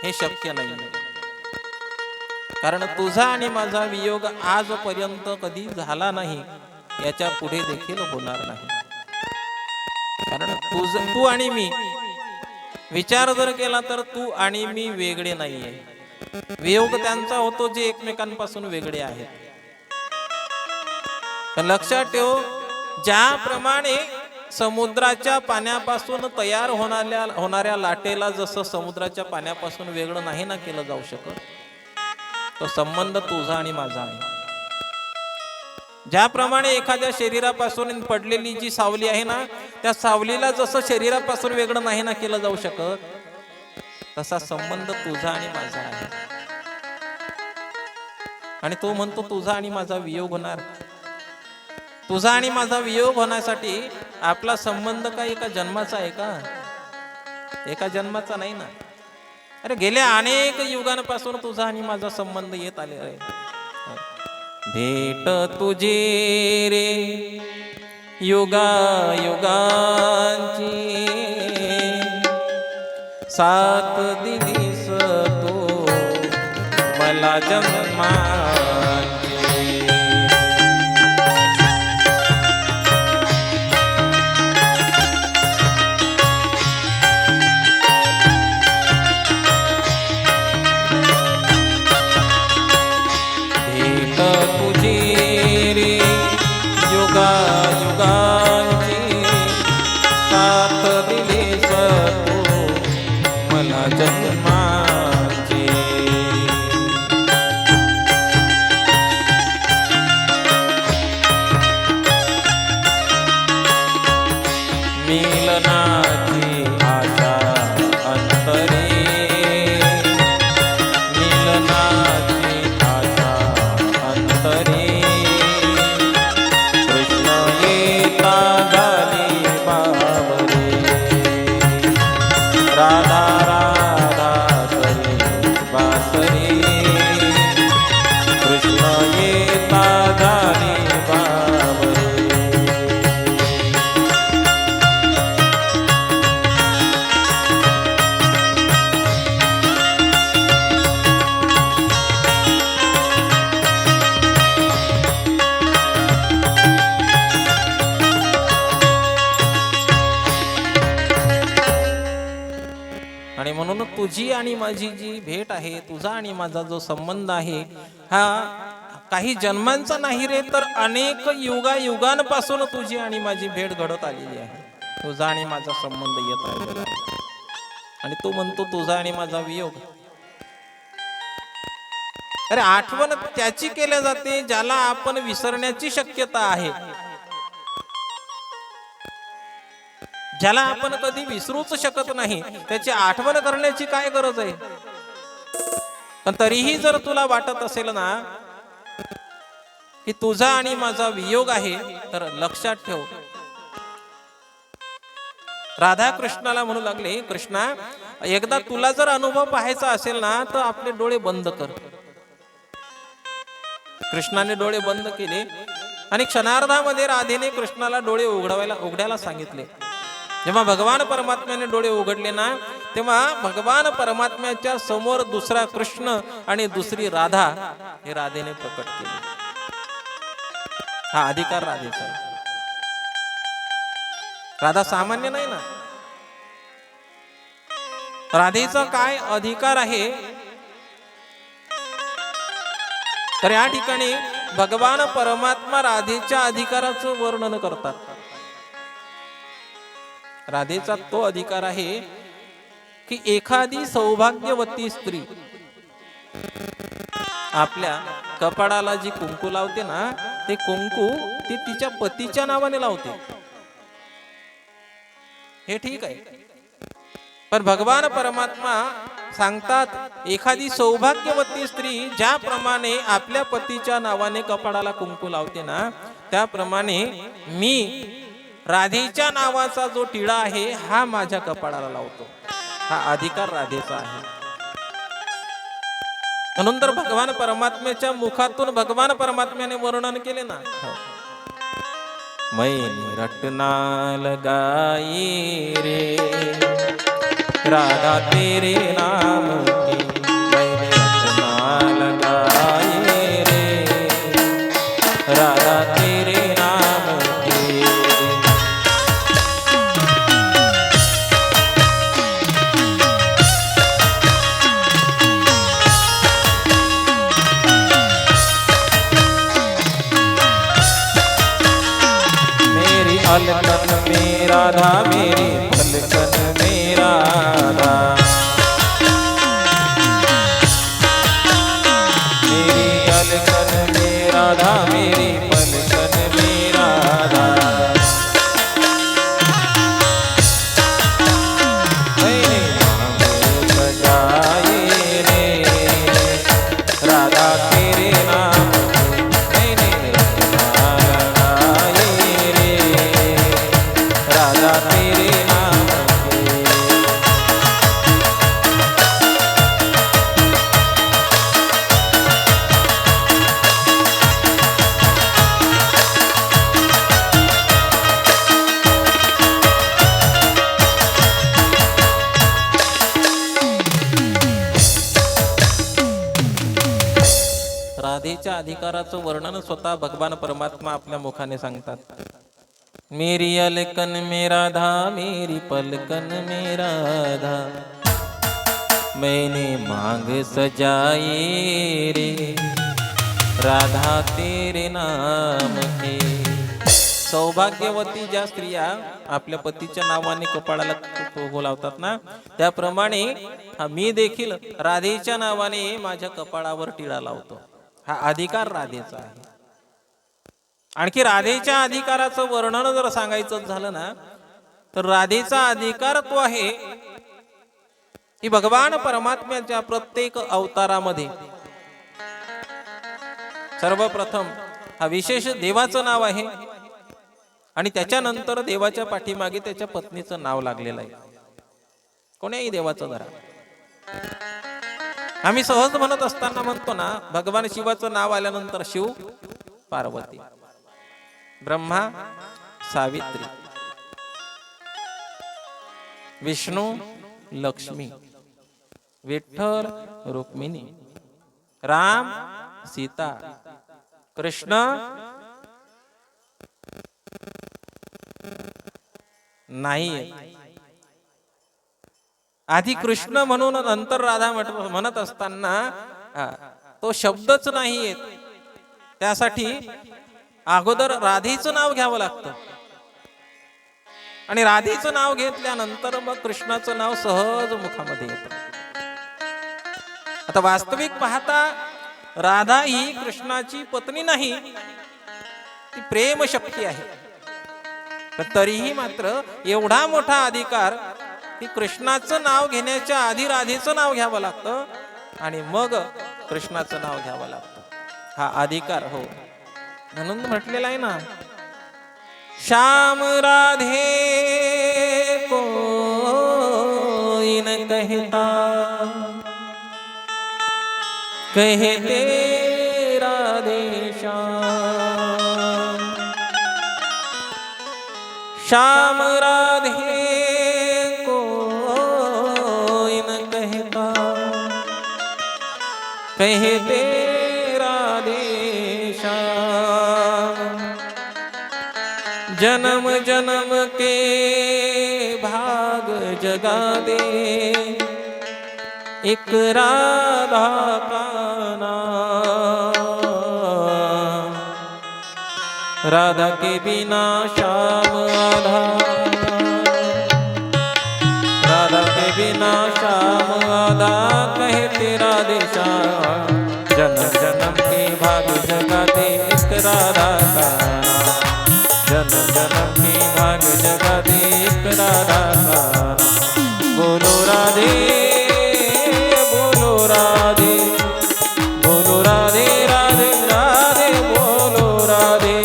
हे शक्य नाही. कारण तुझा आणि माझा वियोग आजपर्यंत कधी झाला नाही याच्या पुढे देखील होणार नाही. कारण तू आणि मी विचार जर केला तर तू आणि मी वेगळे नाहीये. वियोग त्यांचा होतो जे एकमेकांपासून वेगळे आहेत. लक्षात ठेव ज्याप्रमाणे समुद्राच्या पाण्यापासून तयार होणाऱ्या लाटेला जसं समुद्राच्या पाण्यापासून वेगळं नाही ना केलं जाऊ शकत तो संबंध तुझा आणि माझा आहे. ज्याप्रमाणे एखाद्या शरीरापासून पडलेली जी सावली आहे ना त्या सावलीला जसं शरीरापासून वेगळं नाही ना केलं जाऊ शकत तसा संबंध तुझा आणि माझा आहे. आणि तो म्हणतो तुझा आणि माझा वियोग होणार. तुझा आणि माझा वियोग होण्यासाठी आपला संबंध काय एका जन्माचा आहे का. एका जन्माचा नाही ना. अरे गेल्या अनेक युगांपासून तुझा आणि माझा संबंध येत आलेला आहे. भेट तुझी रे युगा युगांची साथ दिलीस तू मला जन्माची. युगा युगांची साथ दिलीस तू मला जन्माची. मिलनाची आशा अंतरी मिलनाची आशा अंतरी राधा राधा करे बासरी कृष्ण येता झाली बावरी. आणि म्हणून तुझी आणि माझी जी भेट आहे, तुझा आणि माझा जो संबंध आहे, हा काही जन्मांचा नाही रे, तर अनेक युगांपासून तुझी आणि माझी भेट घडत आलेली आहे. तुझा आणि माझा संबंध येत राहिलेला आहे. आणि तू म्हणतो तुझा आणि माझा वियोग. अरे आठवण त्याची केल्या जाते ज्याला आपण विसरण्याची शक्यता आहे, ज्याला आपण कधी विसरूच शकत नाही, त्याची आठवण करण्याची काय गरज आहे. पण तरीही जर तुला वाटत असेल ना की तुझा आणि माझा वियोग आहे, तर लक्षात ठेव. राधा कृष्णाला म्हणू लागले, कृष्णा एकदा तुला जर अनुभव पाहायचा असेल ना तर आपले डोळे बंद कर. कृष्णाने डोळे बंद केले आणि क्षणार्धामध्ये राधेने कृष्णाला डोळे उघडायला सांगितले. जेव्हा भगवान परमात्म्याने डोळे उघडले ना, तेव्हा भगवान परमात्म्याच्या समोर दुसरा कृष्ण आणि दुसरी राधा हे राधेने प्रकट केले. हा अधिकार राधेचा. राधा सामान्य नाही ना. राधेचा काय अधिकार आहे, तर या ठिकाणी भगवान परमात्मा राधेच्या अधिकाराचं वर्णन करतात. राधेचा तो अधिकार आहे की एखादी सौभाग्यवती स्त्री आपल्या कपाळाला जी कुंकू लावते ना, ते कुंकू ती तिच्या पतीच्या नावाने लावते. हे ठीक आहे, पण भगवान परमात्मा सांगतात एखादी सौभाग्यवती स्त्री ज्याप्रमाणे आपल्या पतीच्या नावाने कपाळाला कुंकू लावते ना, त्याप्रमाणे मी राधेच्या नावाचा जो टिळा आहे हा माझ्या कपाळाला लावतो. हा अधिकार राधेचा आहे. म्हणून तर भगवान परमात्म्याच्या मुखातून भगवान परमात्म्याने वर्णन केले ना, मैंने रटना लगाई रे राधा तेरे नाम की, मैंने रटना लगाई रे राधा तेरे नाम की. अलकन में राधा मेरी पलकन में राधा, मेरी अलकन में राधा मेरी पलकन में राधा. मैंने नाम सजाए रे राधा तेरे नाम, मैंने रचना लगाए रे राधा तेरे नाम के. राधेच्या अधिकाराचं वर्णन स्वतः भगवान परमात्मा आपल्या मुखाने सांगतात. मेरी अलकन में राधा मेरी पलकन में राधा, मैंने मांग सजाए रे राधा तेरे नाम के. सौभाग्यवती ज्या स्त्रिया आपल्या पतीच्या नावाने कपाळाला कुंकू लावतात ना, त्याप्रमाणे मी देखील राधेच्या नावाने माझ्या कपाळावर टिळा लावतो. हा अधिकार राधेचा आहे. आणखी राधेच्या अधिकाराचं वर्णन जर सांगायचं झालं ना, तर राधेचा अधिकार तो आहे की भगवान परमात्म्याच्या प्रत्येक अवतारामध्ये सर्वप्रथम हा विशेष देवाचं नाव आहे आणि त्याच्यानंतर देवाच्या पाठीमागे त्याच्या पत्नीचं नाव लागलेलं आहे. कोण्याही देवाचं धरा. आम्ही सहज म्हणत असताना म्हणतो ना, भगवान शिवाचं नाव आल्यानंतर शिव पार्वती, ब्रह्मा सावित्री, विष्णू लक्ष्मी, विठ्ठल रुक्मिणी, राम सीता, कृष्ण नाही. आधी कृष्ण म्हणून नंतर राधा म्हणत असताना तो शब्दच नाही येत. त्यासाठी अगोदर राधेचं नाव घ्यावं लागतं आणि राधेचं नाव घेतल्यानंतर मग कृष्णाचं नाव सहज मुखामध्ये येतं. आता वास्तविक पाहता राधा ही कृष्णाची पत्नी नाही, ती प्रेम शक्ती आहे. तरीही मात्र एवढा मोठा अधिकार की कृष्णाचं नाव घेण्याच्या आधी राधेचं नाव घ्यावं लागतं आणि मग कृष्णाचं नाव घ्यावं लागतं. हा अधिकार हो, म्हणून म्हटलेला आहे ना, श्याम राधे कोई न कहता, कहते राधे श्याम. श्याम राधे कहते राधे श्याम. जन्म जन्म के भाग जगा दे एक राधा का नाम. राधा के बिना श्याम आधा, राधा के बिना श्याम आधा, कहते राधे श्याम. जन्म जन्म के भाग जगाते एक राधा का नाम. जन्म जन्म के भाग जगाते एक राधा का नाम. बोलो राधे बोलो राधे, बोलो राधे राधे राधे, बोलो राधे.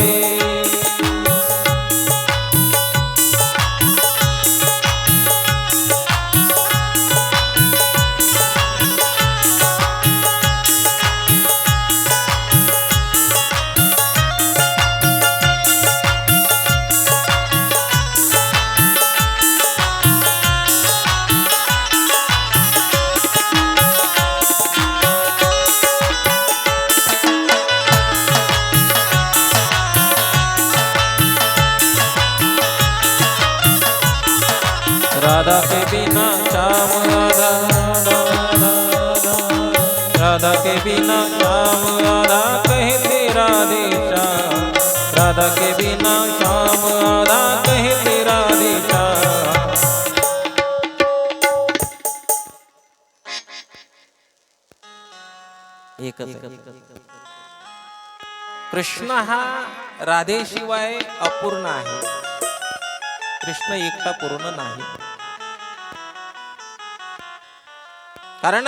राधा के बिना श्याम आधा, राधा के बिना श्याम आधा, कहते राधे श्याम. राधा के बिना श्याम आधा, कहते राधे श्याम. एकच कृष्ण हा राधेशिवाय अपूर्ण आहे. कृष्ण एकटा पूर्ण नाही. कारण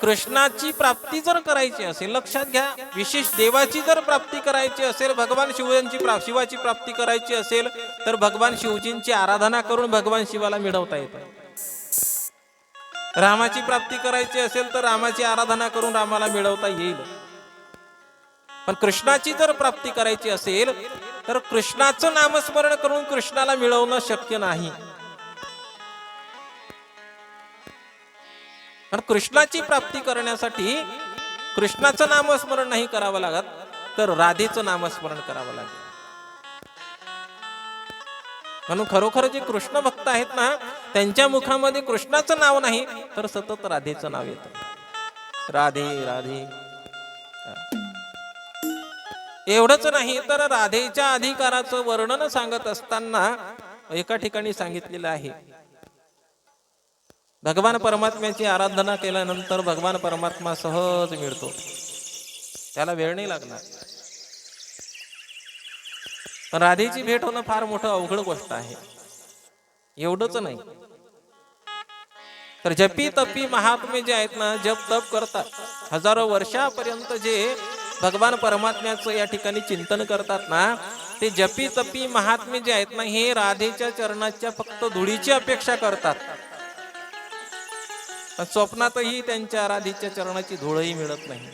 कृष्णाची प्राप्ती जर करायची असेल, लक्षात घ्या, विशेष देवाची जर प्राप्ती करायची असेल, भगवान शिवाची प्राप्ती करायची असेल तर भगवान शिवजींची आराधना करून भगवान शिवाला मिळवता येतं. रामाची प्राप्ती करायची असेल तर रामाची आराधना करून रामाला मिळवता येईल. पण कृष्णाची जर प्राप्ती करायची असेल तर कृष्णाचं नामस्मरण करून कृष्णाला मिळवणं शक्य नाही. कारण कृष्णाची प्राप्ती करण्यासाठी कृष्णाचं नामस्मरण नाही करावं लागत, तर राधेचं नामस्मरण करावं लागेल. म्हणून खरोखर जे कृष्ण भक्त आहेत ना, त्यांच्या मुखामध्ये कृष्णाचं नाव नाही तर सतत राधेचं नाव येतं. राधे राधे. एवढंच नाही तर राधेच्या अधिकाराचं वर्णन सांगत असताना एका ठिकाणी सांगितलेलं आहे, भगवान परमात्म्याची आराधना केल्यानंतर भगवान परमात्मा सहज मिळतो, त्याला वेळ नाही लागणार. पण राधेची भेट होणं फार मोठं अवघड गोष्ट आहे. एवढंच नाही तर जपी तपी महात्मे जे आहेत ना, जप तप करतात, हजारो वर्षापर्यंत जे भगवान परमात्म्याचं या ठिकाणी चिंतन करतात ना, ते जपी तपी महात्मे जे आहेत ना, हे राधेच्या चरणाच्या फक्त धुळीची अपेक्षा करतात. स्वप्नातही त्यांच्या राधेच्या चरणाची धूळही मिळत नाही.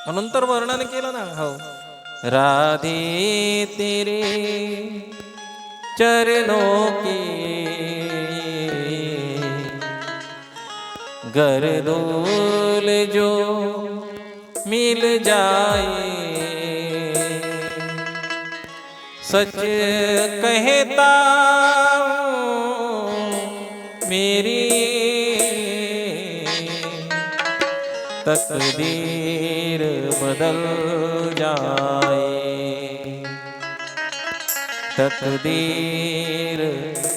म्हणून तर वर्णन केलं ना. हो, राधे तेरे चरणों के गरदोल जो मिल जाए, सच कहता मेरी तकदीर बदल जाए, तकदीर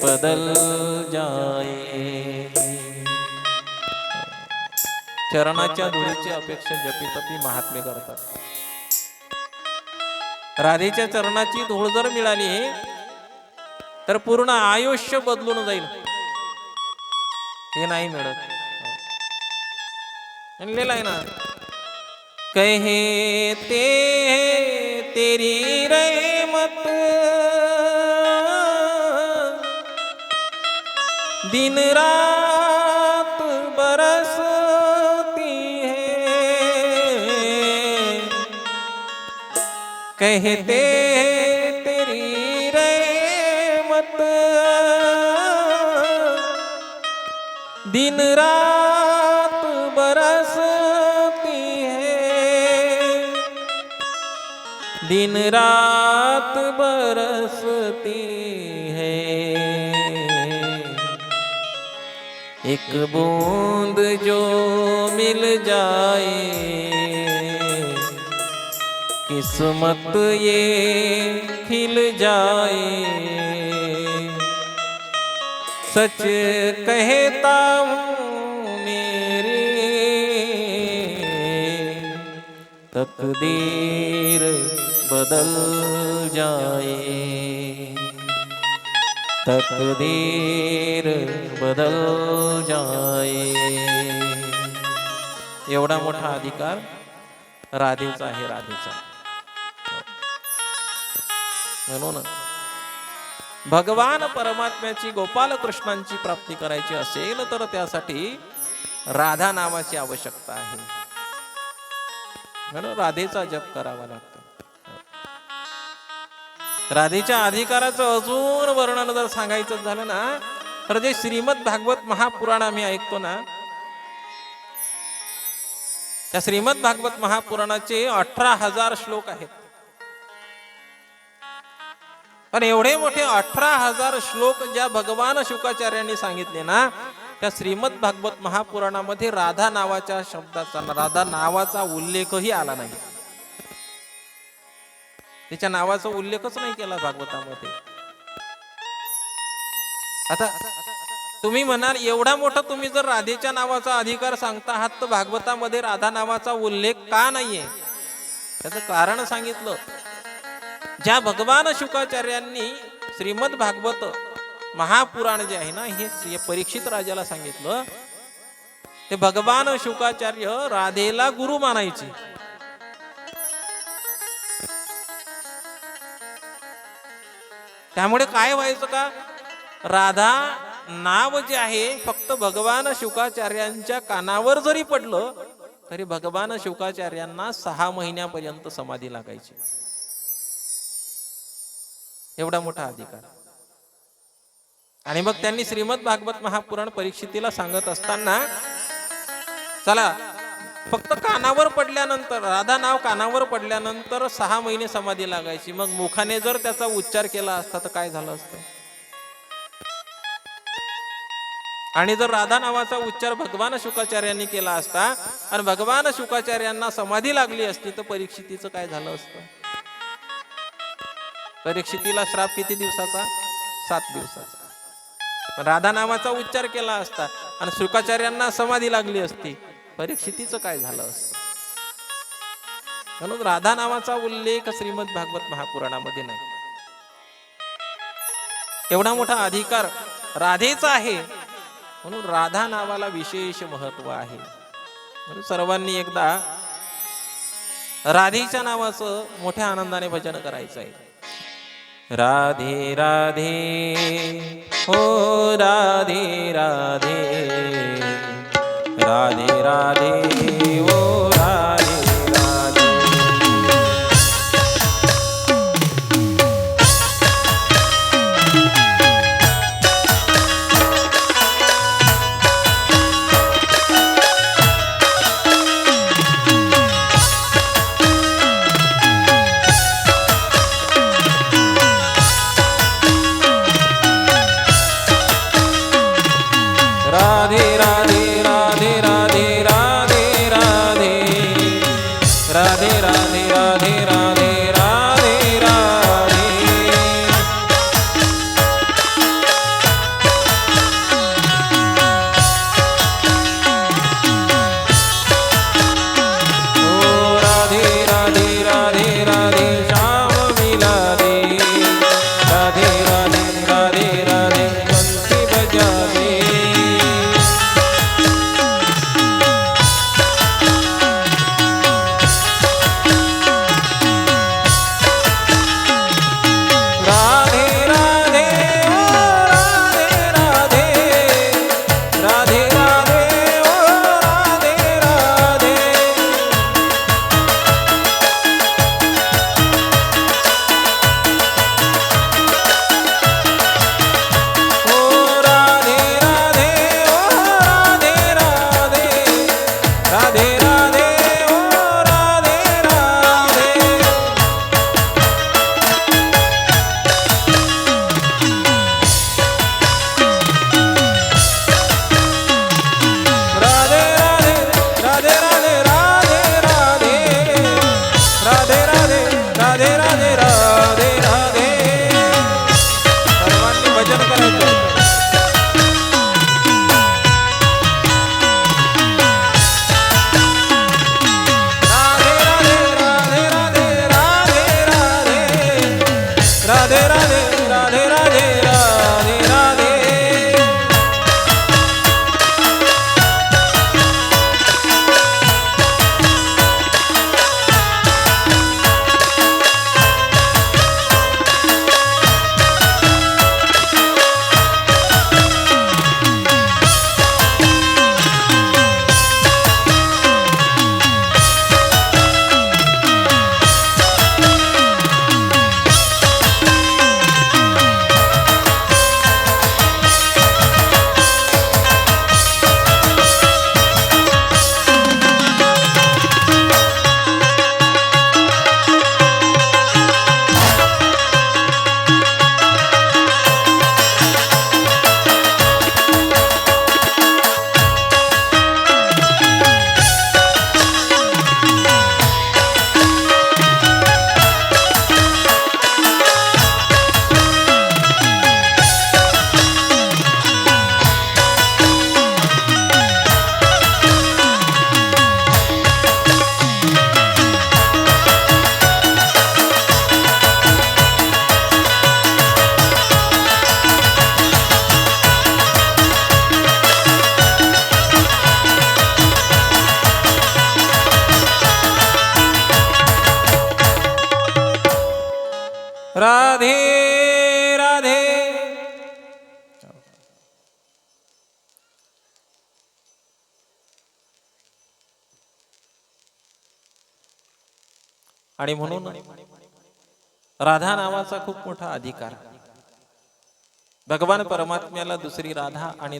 बदल जाए. चरणाच्या धुळीची अपेक्षा जपी महात्मे करतात. राधेच्या चरणाची धूळ जर मिळाली तर पूर्ण आयुष्य बदलून जाईल. हे नाही मिळत. म्हणलेलं आहे ना, कहते तेरी रहमत दिन रात बरसती है, कहते तेरी रहमत दिन रात बरसती है, दिन रात बरसती है. एक बूंद जो मिल जाए, किस्मत ये खिल जाए, सच कहता हूँ मेरी तकदीर बदल जाए, तकदीर बदल जाए. एवढा मोठा अधिकार राधेचा आहे. राधेचा म्हणून भगवान परमात्म्याची गोपाल कृष्णांची प्राप्ती करायची असेल तर त्यासाठी राधा नावाची आवश्यकता आहे. म्हणून राधेचा जप करावा लागतो. राधेच्या अधिकाराचं अजून वर्णन जर सांगायचं झालं ना तर जे श्रीमद भागवत महापुराण आम्ही ऐकतो ना, त्या श्रीमद भागवत महापुराणाचे 18,000 श्लोक आहेत. पण एवढे मोठे 18,000 श्लोक ज्या भगवान शुकाचार्यांनी सांगितले ना, त्या श्रीमद भागवत महापुराणामध्ये राधा नावाच्या शब्दाचा, राधा नावाचा उल्लेखही आला नाही. तिच्या नावाचा उल्लेखच नाही केला भागवतामध्ये. आता तुम्ही म्हणाल, एवढा मोठा तुम्ही जर राधेच्या नावाचा अधिकार सांगता आहात तर भागवतामध्ये राधा नावाचा उल्लेख का नाहीये? त्याचं कारण सांगितलं. ज्या भगवान शुकाचार्यांनी श्रीमद भागवत महापुराण जे आहे ना, हे परीक्षित राजाला सांगितलं, ते भगवान शुकाचार्य राधेला गुरु मानायचे. त्यामुळे काय व्हायचं का, राधा नाव जे आहे फक्त भगवान शुकाचार्यांच्या कानावर जरी पडलं तरी भगवान शुकाचार्यांना 6 महिन्यापर्यंत समाधी लागायची. एवढा मोठा अधिकार. आणि मग त्यांनी श्रीमद भागवत महापुराण परीक्षितीला सांगत असताना, चला फक्त कानावर पडल्यानंतर, राधा नाव कानावर पडल्यानंतर 6 महिने समाधी लागायची. मग मुखाने जर त्याचा उच्चार केला असता तर काय झालं असतं? आणि जर राधा नावाचा उच्चार भगवान शुकाचार्यांनी केला असता आणि भगवान शुकाचार्यांना समाधी लागली असती तर परीक्षितीचं काय झालं असतं? परीक्षितीला श्राप किती दिवसाचा? 7 दिवसाचा. राधा नावाचा उच्चार केला असता आणि शुकाचार्यांना समाधी लागली असती, परीक्षितीचं काय झालं असतं? म्हणून राधा नावाचा उल्लेख श्रीमद भागवत महापुराणामध्ये नाही. एवढा मोठा अधिकार राधेचा आहे म्हणून राधा नावाला विशेष महत्व आहे. म्हणून सर्वांनी एकदा राधेच्या नावाचं मोठ्या आनंदाने भजन करायचं आहे. राधे राधे हो राधे राधे राधे राधे ओ राधे राधे राधे राधे राधे राधे राधे राधे राधे राधे राधे राधे राधे राधे ओ राधे राधे राधे राधे श्याम मिला दे राधे राधे राधे राधे बंसी बजा दे राधे राधे ओ राधे राधे राधे राधे ओ राधे राधे ओ राधे राधे ओ राधे राधे राधे राधे ओ राधे राधे राधे राधे राधे राधे राधे राधे राधे राधे राधे राधे राधे सर्वांनी भजन करायचं राधे राधे राधे राधे राधे राधे राधे राधे राधे राधे राधे राधे राधे आणि म्हणून राधा नावाचा खूप मोठा अधिकार भगवान परमात्म्याला दुसरी राधा आणि